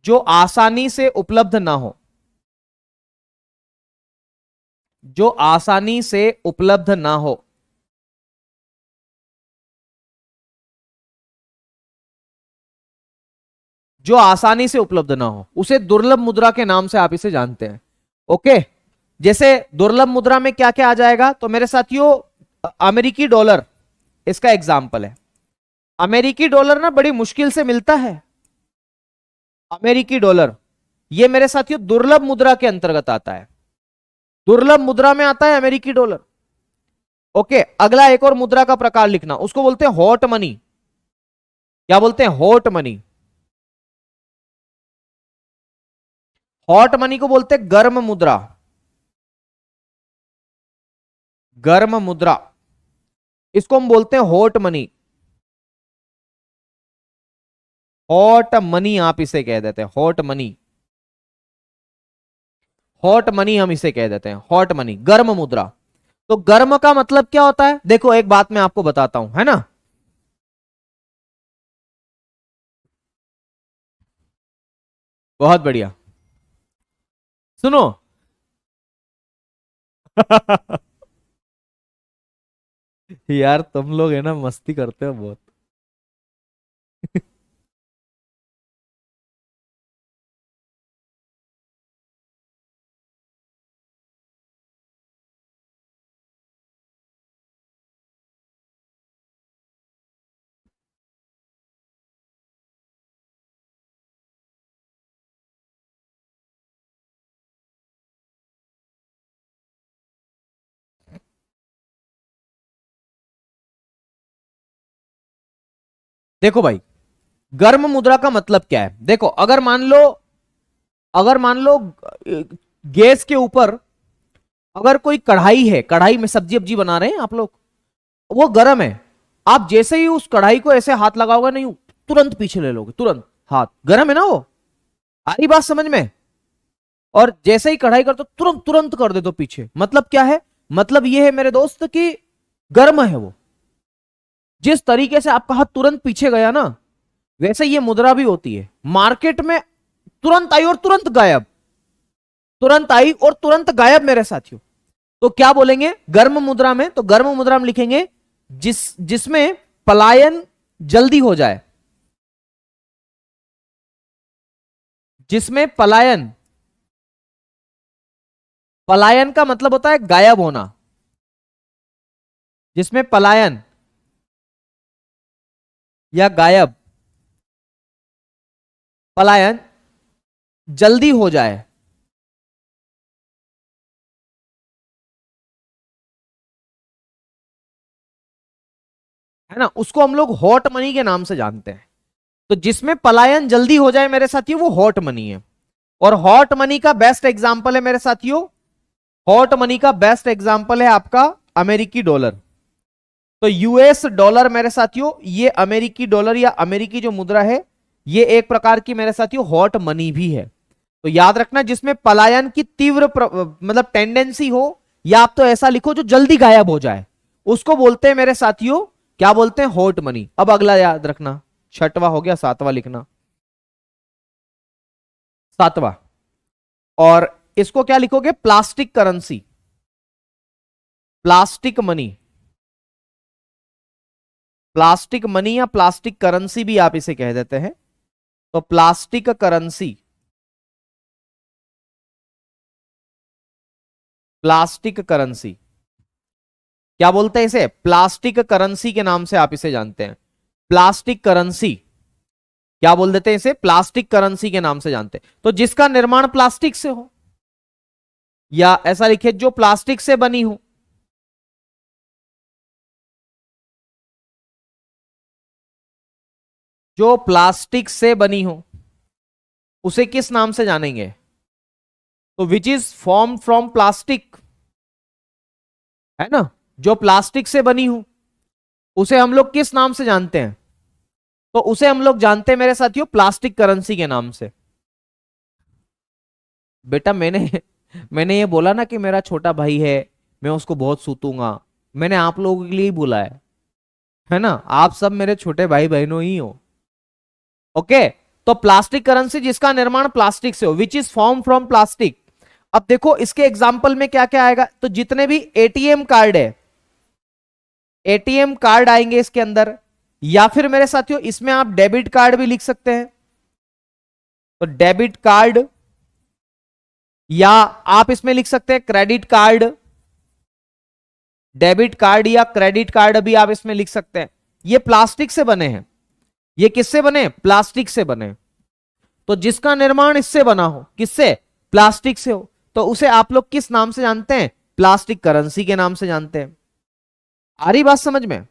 S1: जो आसानी से उपलब्ध ना हो, जो आसानी से उपलब्ध ना हो, जो आसानी से उपलब्ध ना हो, उसे दुर्लभ मुद्रा के नाम से आप इसे जानते हैं। ओके, जैसे दुर्लभ मुद्रा में क्या क्या आ जाएगा, तो मेरे साथियों अमेरिकी डॉलर इसका एग्जाम्पल है। अमेरिकी डॉलर ना बड़ी मुश्किल से मिलता है, अमेरिकी डॉलर ये मेरे साथियों दुर्लभ मुद्रा के अंतर्गत आता है, दुर्लभ मुद्रा में आता है अमेरिकी डॉलर। ओके, अगला एक और मुद्रा का प्रकार लिखना, उसको बोलते हैं हॉट मनी। क्या बोलते हैं? Hot money. हॉट मनी को बोलते हैं गर्म मुद्रा, गर्म मुद्रा, इसको हम बोलते हैं हॉट मनी। हॉट मनी आप इसे कह देते हैं, हॉट मनी, हॉट मनी हम इसे कह देते हैं, हॉट मनी, गर्म मुद्रा। तो गर्म का मतलब क्या होता है? देखो एक बात मैं आपको बताता हूं, है ना, बहुत बढ़िया, सुनो। यार तुम लोग है ना मस्ती करते हो बहुत। देखो भाई, गर्म मुद्रा का मतलब क्या है? देखो अगर मान लो गैस के ऊपर अगर कोई कढ़ाई है, कढ़ाई में सब्जी अब्जी बना रहे हैं आप लोग, वो गर्म है, आप जैसे ही उस कढ़ाई को ऐसे हाथ लगाओगे नहीं, तुरंत पीछे ले लोगे, तुरंत, हाथ गर्म है ना वो, आ रही बात समझ में? और जैसे ही कढ़ाई कर तो तुरंत तुरंत कर दे तो पीछे, मतलब क्या है? मतलब ये है मेरे दोस्त कि गर्म है वो। जिस तरीके से आपका हाथ तुरंत पीछे गया ना, वैसे ये मुद्रा भी होती है, मार्केट में तुरंत आई और तुरंत गायब, तुरंत आई और तुरंत गायब मेरे साथियों। तो क्या बोलेंगे गर्म मुद्रा में? तो गर्म मुद्रा में लिखेंगे जिसमें पलायन जल्दी हो जाए, जिसमें पलायन, पलायन का मतलब होता है गायब होना, जिसमें पलायन या गायब, पलायन जल्दी हो जाए, है ना, उसको हम लोग हॉट मनी के नाम से जानते हैं। तो जिसमें पलायन जल्दी हो जाए मेरे साथियों, वो हॉट मनी है। और हॉट मनी का बेस्ट एग्जांपल है मेरे साथियों, हॉट मनी का बेस्ट एग्जांपल है आपका अमेरिकी डॉलर। तो यूएस डॉलर मेरे साथियों, ये अमेरिकी डॉलर या अमेरिकी जो मुद्रा है, ये एक प्रकार की मेरे साथियों हॉट मनी भी है। तो याद रखना, जिसमें पलायन की तीव्र मतलब टेंडेंसी हो, या आप तो ऐसा लिखो जो जल्दी गायब हो जाए, उसको बोलते हैं मेरे साथियों, क्या बोलते हैं, हॉट मनी। अब अगला याद रखना, छठवां हो गया, सातवां लिखना, सातवां। और इसको क्या लिखोगे, plastic currency, plastic money, plastic money या प्लास्टिक करेंसी भी आप इसे कह देते हैं। तो प्लास्टिक करेंसी, प्लास्टिक करेंसी क्या बोलते हैं इसे, प्लास्टिक करेंसी के नाम से आप इसे जानते हैं। प्लास्टिक करेंसी क्या बोल देते हैं इसे, प्लास्टिक करेंसी के नाम से जानते हैं। तो जिसका निर्माण प्लास्टिक से हो, या ऐसा लिखिए जो प्लास्टिक से बनी हो, जो प्लास्टिक से बनी हो, उसे किस नाम से जानेंगे, तो which is form from plastic, है ना, जो प्लास्टिक से बनी हो उसे हम लोग किस नाम से जानते हैं, तो उसे हम लोग जानते हैं मेरे साथियों प्लास्टिक करेंसी के नाम से। बेटा मैंने ये बोला ना कि मेरा छोटा भाई है, मैं उसको बहुत सूतूंगा, मैंने आप लोगों के लिए ही बोला है ना, आप सब मेरे छोटे भाई बहनों ही हो। ओके, तो प्लास्टिक करेंसी जिसका निर्माण प्लास्टिक से हो, which is form from plastic. अब देखो इसके एग्जाम्पल में क्या क्या आएगा, तो जितने भी एटीएम कार्ड है, एटीएम कार्ड आएंगे इसके अंदर, या फिर मेरे साथियों इसमें आप डेबिट कार्ड भी लिख सकते हैं। तो डेबिट कार्ड, या आप इसमें लिख सकते हैं क्रेडिट कार्ड, डेबिट कार्ड या क्रेडिट कार्ड भी आप इसमें लिख सकते हैं। ये प्लास्टिक से बने हैं। ये किससे बने, प्लास्टिक से बने। तो जिसका निर्माण इससे बना हो, किससे, प्लास्टिक से हो, तो उसे आप लोग किस नाम से जानते हैं, प्लास्टिक करेंसी के नाम से जानते हैं। आ रही बात समझ में।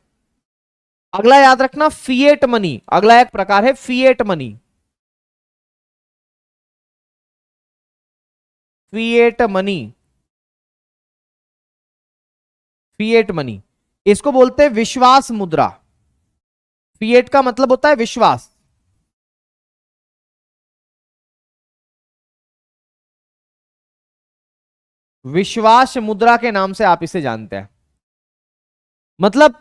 S1: अगला याद रखना, फिएट मनी, अगला एक प्रकार है fiat money. Fiat money, fiat money, इसको बोलते हैं विश्वास मुद्रा। फिएट का मतलब होता है विश्वास। विश्वास मुद्रा के नाम से आप इसे जानते हैं। मतलब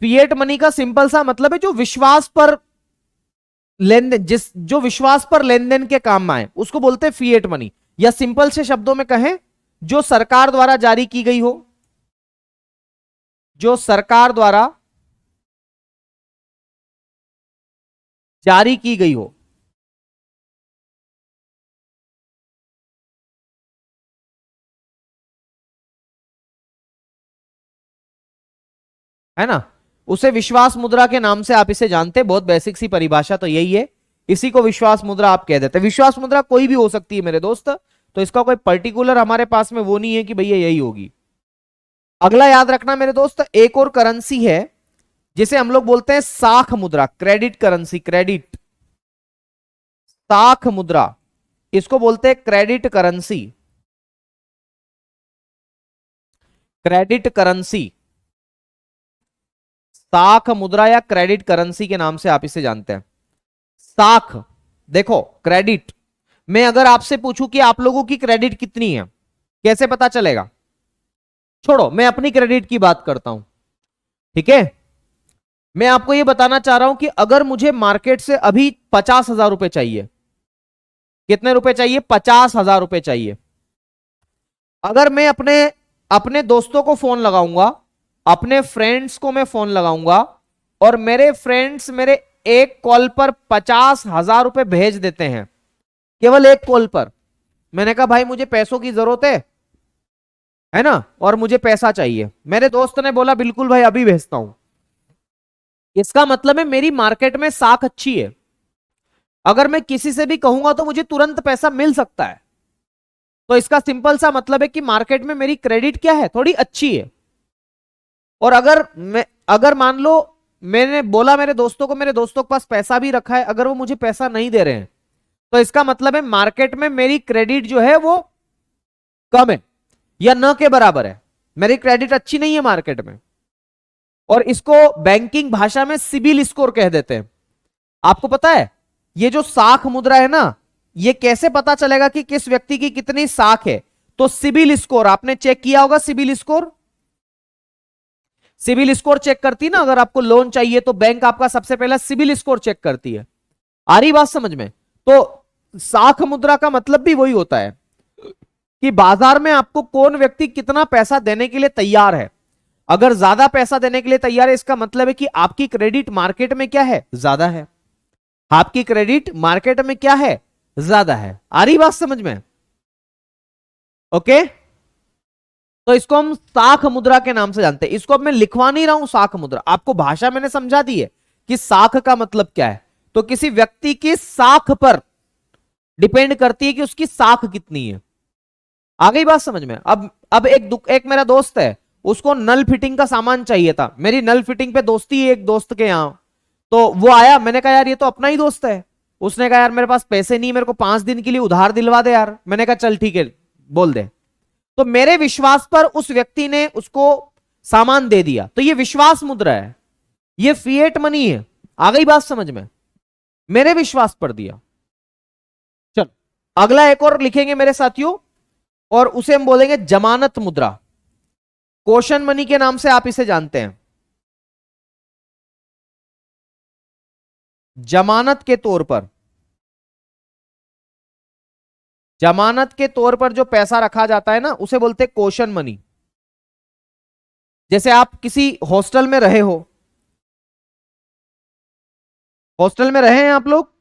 S1: फिएट मनी का सिंपल सा मतलब है जो विश्वास पर लेन देन, जो विश्वास पर लेन देन के काम में आए उसको बोलते हैं फिएट मनी। या सिंपल से शब्दों में कहें, जो सरकार द्वारा जारी की गई हो, जो सरकार द्वारा जारी की गई हो, है ना, उसे विश्वास मुद्रा के नाम से आप इसे जानते हैं। बहुत बेसिक सी परिभाषा तो यही है, इसी को विश्वास मुद्रा आप कह देते हैं। विश्वास मुद्रा कोई भी हो सकती है मेरे दोस्त, तो इसका कोई पर्टिकुलर हमारे पास में वो नहीं है कि भैया यही होगी। अगला याद रखना मेरे दोस्त, एक और करेंसी है जिसे हम लोग बोलते हैं साख मुद्रा, क्रेडिट करेंसी, क्रेडिट, साख मुद्रा, इसको बोलते हैं क्रेडिट करेंसी, क्रेडिट करेंसी, साख मुद्रा या क्रेडिट करेंसी के नाम से आप इसे जानते हैं। साख, देखो क्रेडिट, मैं अगर आपसे पूछूं कि आप लोगों की क्रेडिट कितनी है, कैसे पता चलेगा, छोड़ो मैं अपनी क्रेडिट की बात करता हूं, ठीक है। मैं आपको यह बताना चाह रहा हूं कि अगर मुझे मार्केट से अभी 50,000 रुपए चाहिए, कितने रुपए चाहिए, 50,000 रुपए चाहिए। अगर मैं अपने अपने दोस्तों को फोन लगाऊंगा, अपने फ्रेंड्स को मैं फोन लगाऊंगा, और मेरे फ्रेंड्स मेरे एक कॉल पर 50,000 रुपए भेज देते हैं, केवल एक कॉल पर। मैंने कहा भाई मुझे पैसों की जरूरत है ना, और मुझे पैसा चाहिए। मेरे दोस्त ने बोला बिल्कुल भाई अभी भेजता हूं। इसका मतलब है मेरी मार्केट में साख अच्छी है। अगर मैं किसी से भी कहूंगा तो मुझे तुरंत पैसा मिल सकता है। तो इसका सिंपल सा मतलब है कि मार्केट में मेरी क्रेडिट क्या है, थोड़ी अच्छी है। और अगर मान लो मैंने बोला मेरे दोस्तों को, मेरे दोस्तों के पास पैसा भी रखा है, अगर वो मुझे पैसा नहीं दे रहे हैं, तो इसका मतलब है मार्केट में मेरी क्रेडिट जो है वो कम है या न के बराबर है। मेरी क्रेडिट अच्छी नहीं है मार्केट में, और इसको बैंकिंग भाषा में सिबिल स्कोर कह देते हैं। आपको पता है ये जो साख मुद्रा है ना, ये कैसे पता चलेगा कि किस व्यक्ति की कितनी साख है? तो सिबिल स्कोर आपने चेक किया होगा। CIBIL score, CIBIL score check करती ना, अगर आपको लोन चाहिए तो बैंक आपका सबसे पहला सिबिल स्कोर चेक करती है। आ रही बात समझ में? तो साख मुद्रा का मतलब भी वही होता है कि बाजार में आपको कौन व्यक्ति कितना पैसा देने के लिए तैयार है। अगर ज्यादा पैसा देने के लिए तैयार है, इसका मतलब है कि आपकी क्रेडिट मार्केट में क्या है? ज्यादा है। आपकी क्रेडिट मार्केट में क्या है? ज्यादा है। आ रही बात समझ में? ओके, तो इसको हम साख मुद्रा के नाम से जानते हैं। इसको अब मैं लिखवा नहीं रहा हूं साख मुद्रा, आपको भाषा मैंने समझा दी है कि साख का मतलब क्या है। तो किसी व्यक्ति की साख पर डिपेंड करती है कि उसकी साख कितनी है। आ गई बात समझ में? अब एक मेरा दोस्त है, उसको नल फिटिंग का सामान चाहिए था। मेरी नल फिटिंग पे दोस्ती है एक दोस्त के यहां, तो वो आया, मैंने कहा यार ये तो अपना ही दोस्त है। उसने कहा यार मेरे पास पैसे नहीं, मेरे को 5 दिन के लिए उधार दिलवा दे यार। मैंने कहा चल ठीक है बोल दे। तो मेरे विश्वास पर उस व्यक्ति ने उसको सामान दे दिया, तो ये विश्वास मुद्रा है, ये फिएट मनी है। आ गई बात समझ में? मेरे विश्वास पर दिया। चलो अगला एक और लिखेंगे मेरे साथियों, और उसे हम बोलेंगे जमानत मुद्रा। कोशन मनी के नाम से आप इसे जानते हैं। जमानत के तौर पर, जमानत के तौर पर जो पैसा रखा जाता है ना, उसे बोलते हैं कोशन मनी। जैसे आप किसी हॉस्टल में रहे हो, हॉस्टल में रहे हैं आप लोग,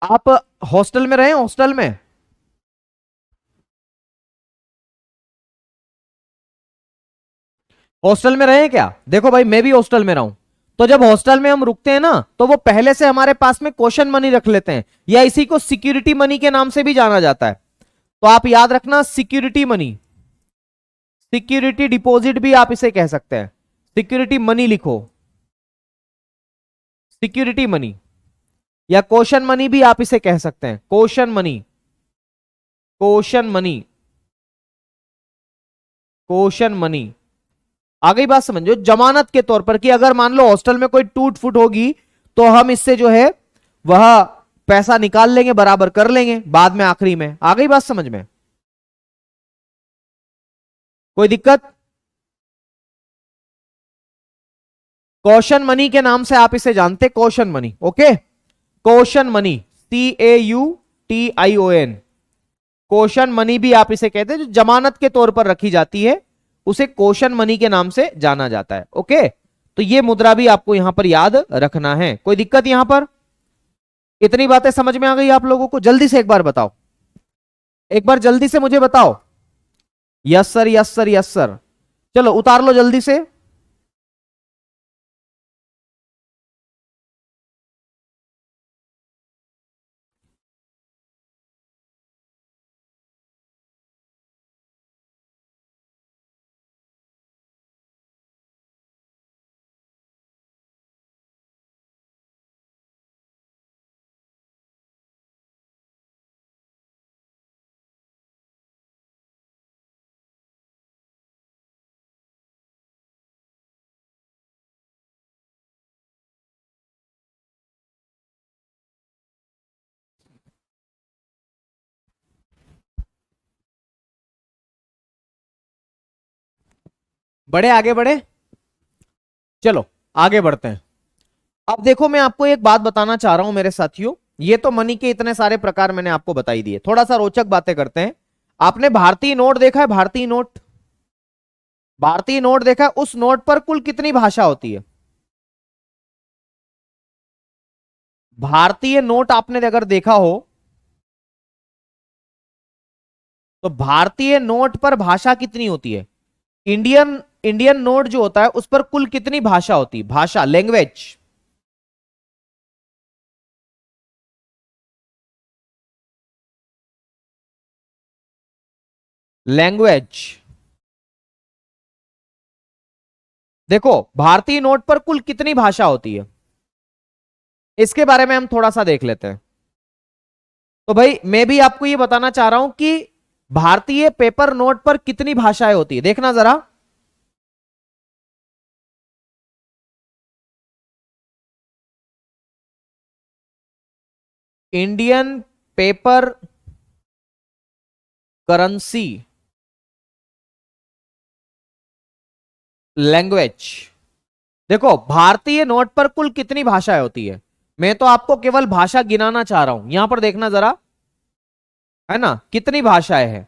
S1: आप हॉस्टल में रहे, हॉस्टल में हॉस्टल में रहे क्या? देखो भाई मैं भी हॉस्टल में रहा हूं, तो जब हॉस्टल में हम रुकते हैं ना, तो वो पहले से हमारे पास में कोशन मनी रख लेते हैं, या इसी को सिक्योरिटी मनी के नाम से भी जाना जाता है। तो आप याद रखना, सिक्योरिटी मनी, सिक्योरिटी डिपॉजिट भी आप इसे कह सकते हैं। सिक्योरिटी मनी लिखो, सिक्योरिटी मनी, या कोशन मनी भी आप इसे कह सकते हैं। Caution money, caution money, caution money. आ गई बात समझो? जमानत के तौर पर कि अगर मान लो हॉस्टल में कोई टूट फूट होगी, तो हम इससे जो है वह पैसा निकाल लेंगे, बराबर कर लेंगे बाद में, आखिरी में। आ गई बात समझ में? कोई दिक्कत? कौशन मनी के नाम से आप इसे जानते, caution money. Okay, caution money, CAUTION, caution money भी आप इसे कहते हैं। जो जमानत के तौर पर रखी जाती है उसे कौशन मनी के नाम से जाना जाता है। ओके, तो ये मुद्रा भी आपको यहां पर याद रखना है। कोई दिक्कत यहां पर? इतनी बातें समझ में आ गई आप लोगों को? जल्दी से एक बार बताओ, एक बार जल्दी से मुझे बताओ। Yes sir, yes sir, yes sir. चलो उतार लो जल्दी से। बड़े आगे बढ़े, चलो आगे बढ़ते हैं। अब देखो मैं आपको एक बात बताना चाह रहा हूं मेरे साथियों, ये तो मनी के इतने सारे प्रकार मैंने आपको बताई दिए, थोड़ा सा रोचक बातें करते हैं। आपने भारतीय नोट देखा है? भारतीय नोट, भारतीय नोट देखा है? उस नोट पर कुल कितनी भाषा होती है? भारतीय नोट आपने अगर देखा हो, तो भारतीय नोट पर भाषा कितनी होती है? इंडियन इंडियन नोट जो होता है उस पर कुल कितनी भाषा होती है? भाषा, लैंग्वेज, लैंग्वेज। देखो भारतीय नोट पर कुल कितनी भाषा होती है? इसके बारे में हम थोड़ा सा देख लेते हैं। तो भाई मैं भी आपको ये बताना चाह रहा हूं कि भारतीय पेपर नोट पर कितनी भाषाएं होती है, देखना जरा। Indian paper currency language. देखो भारतीय नोट पर कुल कितनी भाषाएं होती है, मैं तो आपको केवल भाषा गिनाना चाह रहा हूं। यहां पर देखना जरा, है ना, कितनी भाषाएं हैं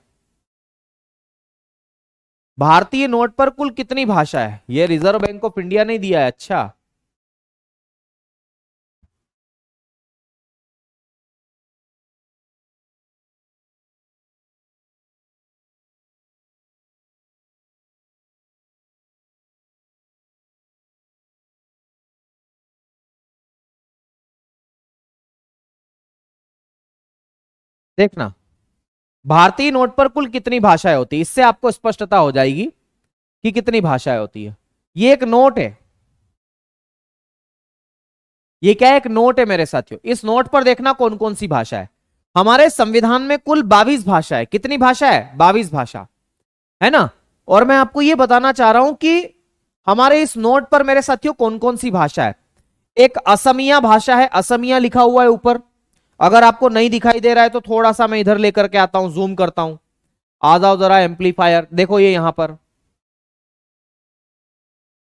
S1: भारतीय नोट पर, कुल कितनी भाषा है। ये रिजर्व बैंक ऑफ इंडिया ने दिया है। अच्छा, देखना भारतीय नोट पर कुल कितनी भाषाएं होती है, इससे आपको स्पष्टता हो जाएगी कि कितनी भाषाएं होती है। ये एक नोट है, ये क्या है, एक नोट है मेरे साथियों। इस नोट पर देखना कौन कौन सी भाषा है। हमारे संविधान में कुल 22 भाषा है। कितनी भाषा है, 22 भाषा, है ना। और मैं आपको यह बताना चाह रहा हूं कि हमारे इस नोट पर मेरे साथियों कौन कौन सी भाषा है। एक असमिया भाषा है, असमिया लिखा हुआ है ऊपर। अगर आपको नहीं दिखाई दे रहा है तो थोड़ा सा मैं इधर लेकर के आता हूं, जूम करता हूं। आ जाओ जरा एम्पलीफायर, देखो ये यहां पर,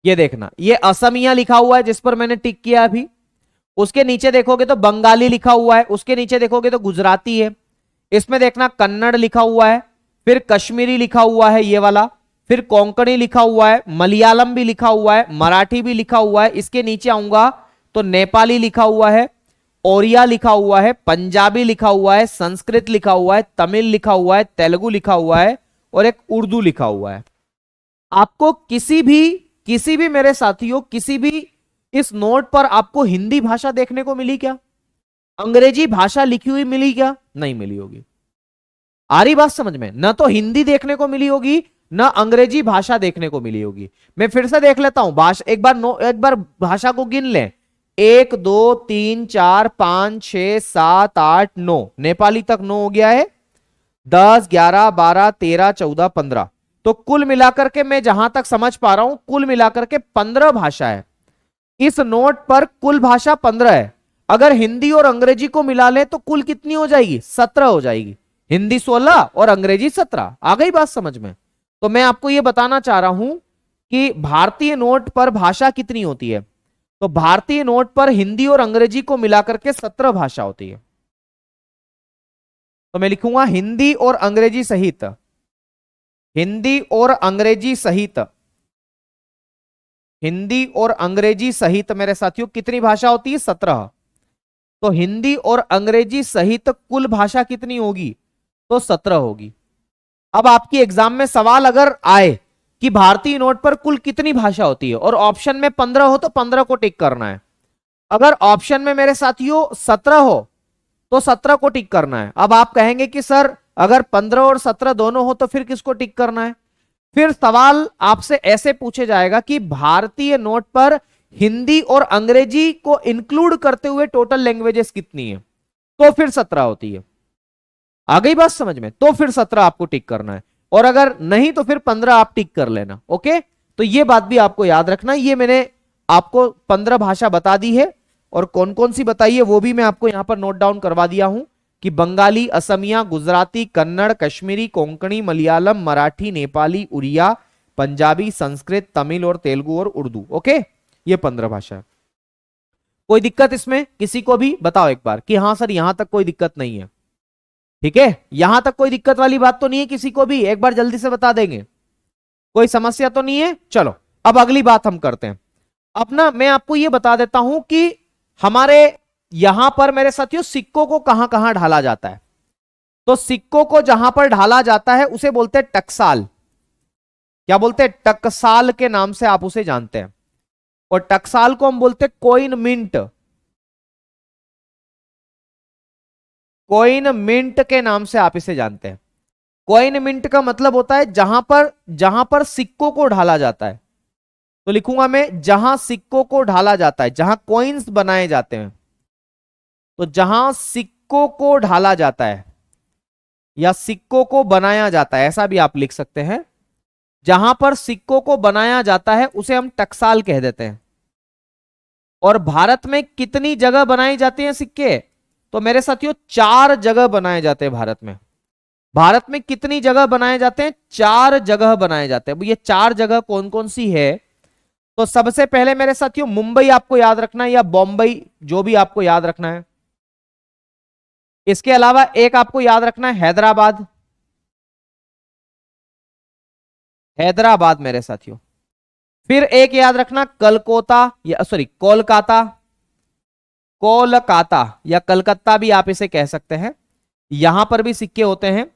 S1: ये देखना, ये असमिया लिखा हुआ है जिस पर मैंने टिक किया अभी। उसके नीचे देखोगे तो बंगाली लिखा हुआ है, उसके नीचे देखोगे तो गुजराती है, इसमें देखना कन्नड़ लिखा हुआ है, फिर कश्मीरी लिखा हुआ है ये वाला, फिर कोंकणी लिखा हुआ है, मलयालम भी लिखा हुआ है, मराठी भी लिखा हुआ है। इसके नीचे आऊंगा तो नेपाली लिखा हुआ है, ओरिया लिखा हुआ है, पंजाबी लिखा हुआ है, संस्कृत लिखा हुआ है, तमिल लिखा हुआ है, तेलुगु लिखा हुआ है और एक उर्दू लिखा हुआ है। आपको किसी भी मेरे साथियों, किसी भी इस नोट पर आपको हिंदी भाषा देखने को मिली क्या, अंग्रेजी भाषा लिखी हुई मिली क्या, नहीं मिली होगी। आ रही बात समझ में, ना तो हिंदी देखने को मिली होगी ना अंग्रेजी भाषा देखने को मिली होगी। मैं फिर से देख लेता हूं भाषा, एक बार भाषा को गिन लें। 1 2 3 4 5 6 7 8 9, नेपाली तक 9 हो गया है। 10 11 12 13 14 15, तो कुल मिलाकर के मैं जहां तक समझ पा रहा हूं कुल मिलाकर के 15 भाषा है। इस नोट पर कुल भाषा 15 है। अगर हिंदी और अंग्रेजी को मिला ले तो कुल कितनी हो जाएगी, 17 हो जाएगी। हिंदी 16 और अंग्रेजी 17। आ गई बात समझ में। तो मैं आपको यह बताना चाह रहा हूं कि भारतीय नोट पर भाषा कितनी होती है। तो भारतीय नोट पर हिंदी और अंग्रेजी को मिलाकर के 17 भाषा होती है। तो मैं लिखूंगा हिंदी और अंग्रेजी सहित, हिंदी और अंग्रेजी सहित, हिंदी और अंग्रेजी सहित मेरे साथियों कितनी भाषा होती है, 17। तो हिंदी और अंग्रेजी सहित कुल भाषा कितनी होगी, तो 17 होगी। अब आपकी एग्जाम में सवाल अगर आए कि भारतीय नोट पर कुल कितनी भाषा होती है और ऑप्शन में 15 हो तो 15 को टिक करना है। अगर ऑप्शन में मेरे साथियों 17 हो तो 17 को टिक करना है। अब आप कहेंगे कि सर अगर 15 और 17 दोनों हो तो फिर किसको टिक करना है। फिर सवाल आपसे ऐसे पूछे जाएगा कि भारतीय नोट पर हिंदी और अंग्रेजी को इंक्लूड करते हुए टोटल लैंग्वेजेस कितनी है, तो फिर 17 होती है। आ गई बात समझ में, तो फिर 17 आपको टिक करना है, और अगर नहीं तो फिर 15 आप टिक कर लेना। ओके, तो ये बात भी आपको याद रखना। ये मैंने आपको 15 भाषा बता दी है, और कौन कौन सी बताई है वो भी मैं आपको यहां पर नोट डाउन करवा दिया हूं कि बंगाली, असमिया, गुजराती, कन्नड़, कश्मीरी, कोंकणी, मलयालम, मराठी, नेपाली, उड़िया, पंजाबी, संस्कृत, तमिल और तेलुगु और उर्दू। ओके, ये 15 भाषा है। कोई दिक्कत इसमें किसी को भी बताओ एक बार कि हाँ सर यहां तक कोई दिक्कत नहीं है। ठीक है, यहां तक कोई दिक्कत वाली बात तो नहीं है किसी को भी, एक बार जल्दी से बता देंगे। कोई समस्या तो नहीं है। चलो अब अगली बात हम करते हैं अपना। मैं आपको यह बता देता हूं कि हमारे यहां पर मेरे साथियों सिक्कों को कहां कहां ढाला जाता है। तो सिक्कों को जहां पर ढाला जाता है उसे बोलते हैं टकसाल। क्या बोलते हैं, टकसाल के नाम से आप उसे जानते हैं। और टकसाल को हम बोलते हैं कॉइन मिंट, कॉइन मिंट के नाम से आप इसे जानते हैं। कॉइन मिंट का मतलब होता है जहां पर सिक्कों को ढाला जाता है। तो लिखूंगा मैं जहां सिक्कों को ढाला जाता है, जहां कॉइन्स बनाए जाते हैं, तो जहां सिक्कों को ढाला जाता है या सिक्कों को बनाया जाता है, ऐसा भी आप लिख सकते हैं, जहां पर सिक्कों को बनाया जाता है उसे हम टकसाल कह देते हैं। और भारत में कितनी जगह बनाई जाती हैं सिक्के? तो मेरे साथियों 4 जगह बनाए जाते हैं भारत में। भारत में कितनी जगह बनाए जाते हैं? 4 जगह बनाए जाते हैं। ये 4 जगह कौन कौन सी है? तो सबसे पहले मेरे साथियों मुंबई आपको याद रखना है, या बॉम्बई, जो भी आपको याद रखना है। इसके अलावा एक आपको याद रखना है हैदराबाद। हैदराबाद मेरे साथियों। फिर एक याद रखना कलकोता, या सॉरी कोलकाता, कोलकाता या कलकत्ता भी आप इसे कह सकते हैं, यहां पर भी सिक्के होते हैं।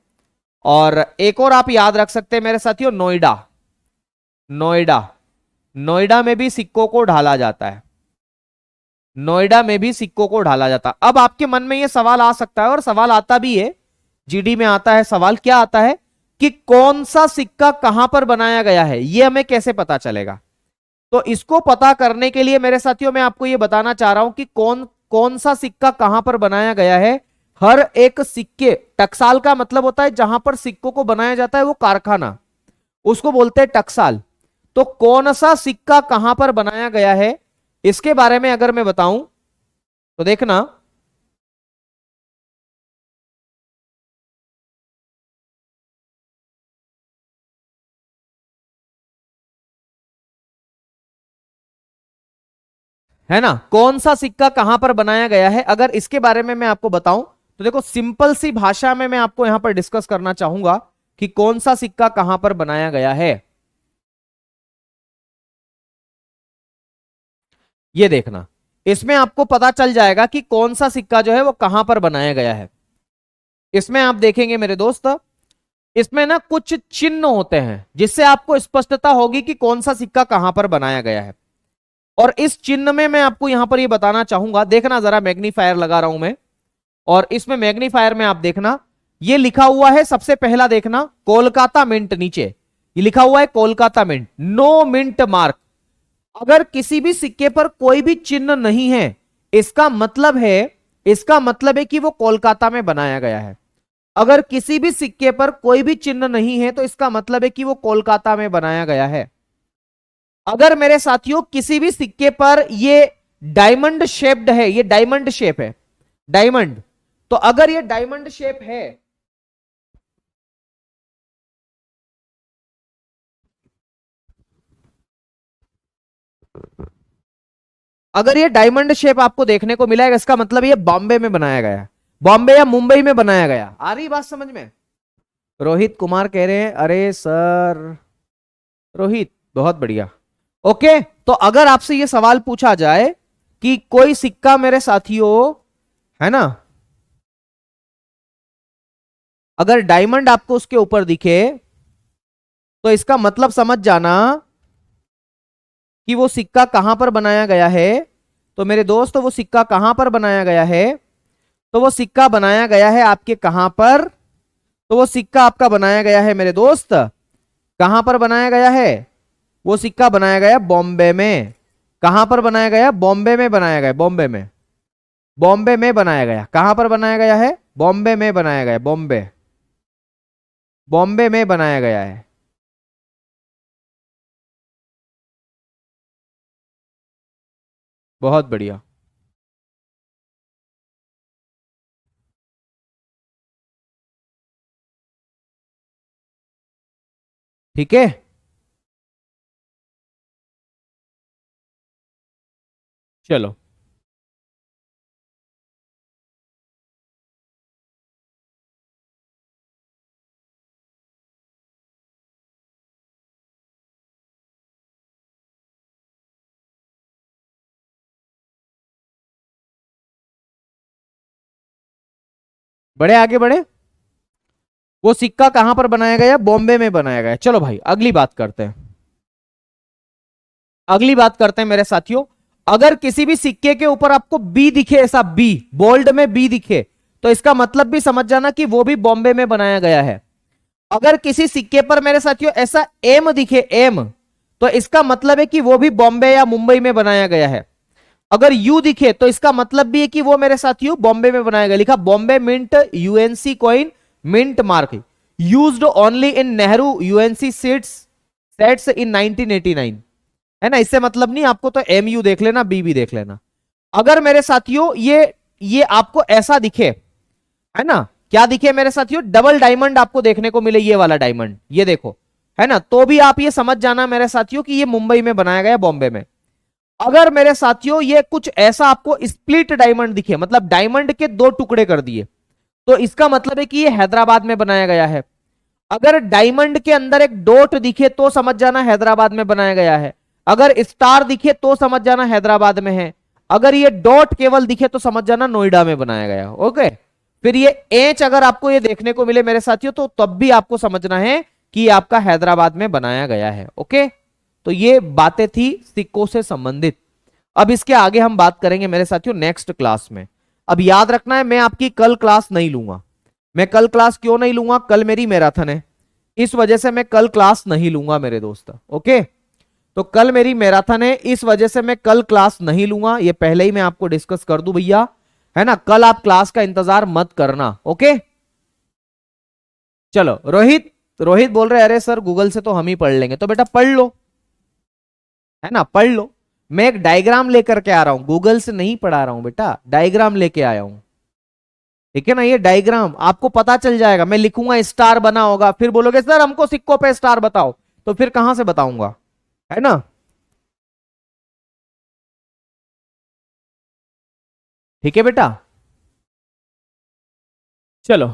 S1: और एक और आप याद रख सकते हैं मेरे साथियों नोएडा। नोएडा, नोएडा में भी सिक्कों को ढाला जाता है। नोएडा में भी सिक्कों को ढाला जाता है। अब आपके मन में यह सवाल आ सकता है, और सवाल आता भी है, जीडी में आता है सवाल, क्या आता है कि कौन सा सिक्का कहां पर बनाया गया है, यह हमें कैसे पता चलेगा? तो इसको पता करने के लिए मेरे साथियों मैं आपको यह बताना चाह रहा हूं कि कौन कौन सा सिक्का कहां पर बनाया गया है। हर एक सिक्के, टकसाल का मतलब होता है जहां पर सिक्कों को बनाया जाता है वो कारखाना, उसको बोलते हैं टकसाल। तो कौन सा सिक्का कहां पर बनाया गया है, इसके बारे में अगर मैं बताऊं तो देखना, है ना, कौन सा सिक्का कहां पर बनाया गया है, अगर इसके बारे में मैं आपको बताऊं तो देखो सिंपल सी भाषा में मैं आपको यहां पर डिस्कस करना चाहूंगा कि कौन सा सिक्का कहां पर बनाया गया है। ये देखना, इसमें आपको पता चल जाएगा कि कौन सा सिक्का जो है वो कहां पर बनाया गया है। इसमें आप देखेंगे मेरे दोस्त, इसमें ना कुछ चिन्ह होते हैं जिससे आपको स्पष्टता होगी कि कौन सा सिक्का कहां पर बनाया गया है। और इस चिन्ह में मैं आपको यहां पर ये बताना चाहूंगा, देखना जरा, मैग्नीफायर लगा रहा हूं मैं, और इसमें मैग्नीफायर में आप देखना, ये लिखा हुआ है सबसे पहला, देखना कोलकाता मिंट, नीचे ये लिखा हुआ है Kolkata mint, no mint mark. अगर किसी भी सिक्के पर कोई भी चिन्ह नहीं है, इसका मतलब है, इसका मतलब है कि वो कोलकाता में बनाया गया है। अगर किसी भी सिक्के पर कोई भी चिन्ह नहीं है तो इसका मतलब है कि वो कोलकाता में बनाया गया है। अगर मेरे साथियों किसी भी सिक्के पर ये डायमंड शेप्ड है, ये डायमंड शेप है, डायमंड, तो अगर ये डायमंड शेप है, अगर ये डायमंड शेप आपको देखने को मिला है, इसका मतलब ये बॉम्बे में बनाया गया, बॉम्बे या मुंबई में बनाया गया। आ रही बात समझ में? रोहित कुमार कह रहे हैं अरे सर, रोहित बहुत बढ़िया। ओके, तो अगर आपसे ये सवाल पूछा जाए कि कोई सिक्का मेरे साथियों, है ना, अगर डायमंड आपको उसके ऊपर दिखे तो इसका मतलब समझ जाना कि वो सिक्का कहां पर बनाया गया है। तो मेरे दोस्त वो सिक्का कहां पर बनाया गया है? तो वो सिक्का बनाया गया है आपके कहां पर? तो वो सिक्का आपका बनाया गया है मेरे दोस्त, कहां पर बनाया गया है? वो सिक्का बनाया गया बॉम्बे में। कहां पर बनाया गया? बॉम्बे में बनाया गया, बॉम्बे में, बॉम्बे में बनाया गया। कहां पर बनाया गया है? बॉम्बे में बनाया गया, बॉम्बे, बॉम्बे में बनाया गया है। बहुत बढ़िया। ठीक है, चलो बड़े आगे बढ़े। वो सिक्का कहां पर बनाया गया? बॉम्बे में बनाया गया। चलो भाई अगली बात करते हैं, अगली बात करते हैं मेरे साथियों। अगर किसी भी सिक्के के ऊपर आपको बी दिखे, ऐसा बी बोल्ड में बी दिखे, तो इसका मतलब भी समझ जाना कि वो भी बॉम्बे में बनाया गया है। अगर किसी सिक्के पर मेरे साथियों ऐसा एम दिखे, एम, तो इसका मतलब है कि वो भी बॉम्बे या मुंबई में बनाया गया है। अगर यू दिखे तो इसका मतलब भी है कि वो मेरे साथियों बॉम्बे में बनाया गया, लिखा Bombay mint UNC coin mint mark used only in Nehru UNC sets in 1989, है ना। इससे मतलब नहीं, आपको तो एम यू देख लेना, बी भी देख लेना। अगर मेरे साथियों ये आपको ऐसा दिखे, है ना, क्या दिखे मेरे साथियों, डबल डायमंड आपको देखने को मिले, ये वाला डायमंड, ये देखो, है ना, तो भी आप ये समझ जाना मेरे साथियों कि ये मुंबई में बनाया गया, बॉम्बे में। अगर मेरे साथियों ये कुछ ऐसा आपको स्प्लिट डायमंड दिखे, मतलब डायमंड के दो टुकड़े कर दिए, तो इसका मतलब है कि ये हैदराबाद में बनाया गया है। अगर डायमंड के अंदर एक डॉट दिखे तो समझ जाना हैदराबाद में बनाया गया है। अगर स्टार दिखे तो समझ जाना हैदराबाद में है। अगर ये डॉट केवल दिखे तो समझ जाना नोएडा में बनाया गया। ओके, फिर ये एच अगर आपको ये देखने को मिले मेरे साथियों, तो तब भी आपको समझना है कि आपका हैदराबाद में बनाया गया है। ओके, तो ये बातें थी सिक्कों से संबंधित। अब इसके आगे हम बात करेंगे मेरे साथियों नेक्स्ट क्लास में। अब याद रखना है, मैं आपकी कल क्लास नहीं लूंगा। मैं कल क्लास क्यों नहीं लूंगा, कल मेरी मैराथन है, इस वजह से मैं कल क्लास नहीं लूंगा मेरे दोस्त। ओके, तो कल मेरी मैराथन है, इस वजह से मैं कल क्लास नहीं लूंगा, ये पहले ही मैं आपको डिस्कस कर दूं भैया, है ना। कल आप क्लास का इंतजार मत करना। ओके, चलो रोहित, रोहित बोल रहे अरे सर गूगल से तो हम ही पढ़ लेंगे, तो बेटा पढ़ लो, है ना, पढ़ लो। मैं एक डायग्राम लेकर के आ रहा हूं, गूगल से नहीं पढ़ा रहा हूं बेटा, डायग्राम लेके आया हूं, ठीक है ना। ये डायग्राम आपको पता चल जाएगा, मैं लिखूंगा स्टार बना होगा, फिर बोलोगे सर हमको सिक्कों पे स्टार बताओ, तो फिर कहां से बताऊंगा, है ना। ठीक है बेटा, चलो,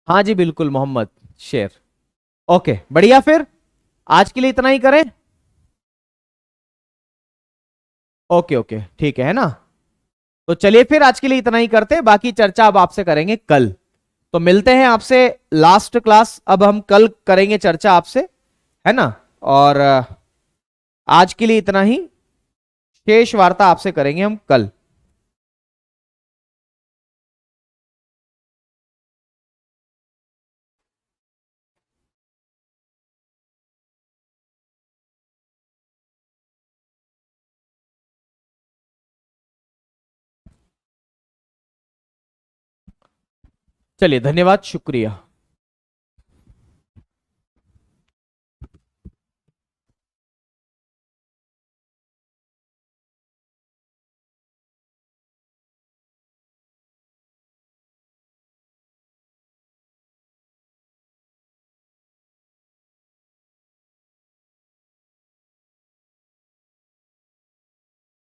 S1: हाँ जी बिल्कुल मोहम्मद शेर। ओके बढ़िया, फिर आज के लिए इतना ही करें। ओके ओके ठीक है ना। तो चलिए फिर आज के लिए इतना ही करते हैं, बाकी चर्चा अब आपसे करेंगे कल। तो मिलते हैं आपसे लास्ट क्लास, अब हम कल करेंगे चर्चा आपसे, है ना। और आज के लिए इतना ही, शेष वार्ता आपसे करेंगे हम कल। चलिए धन्यवाद, शुक्रिया।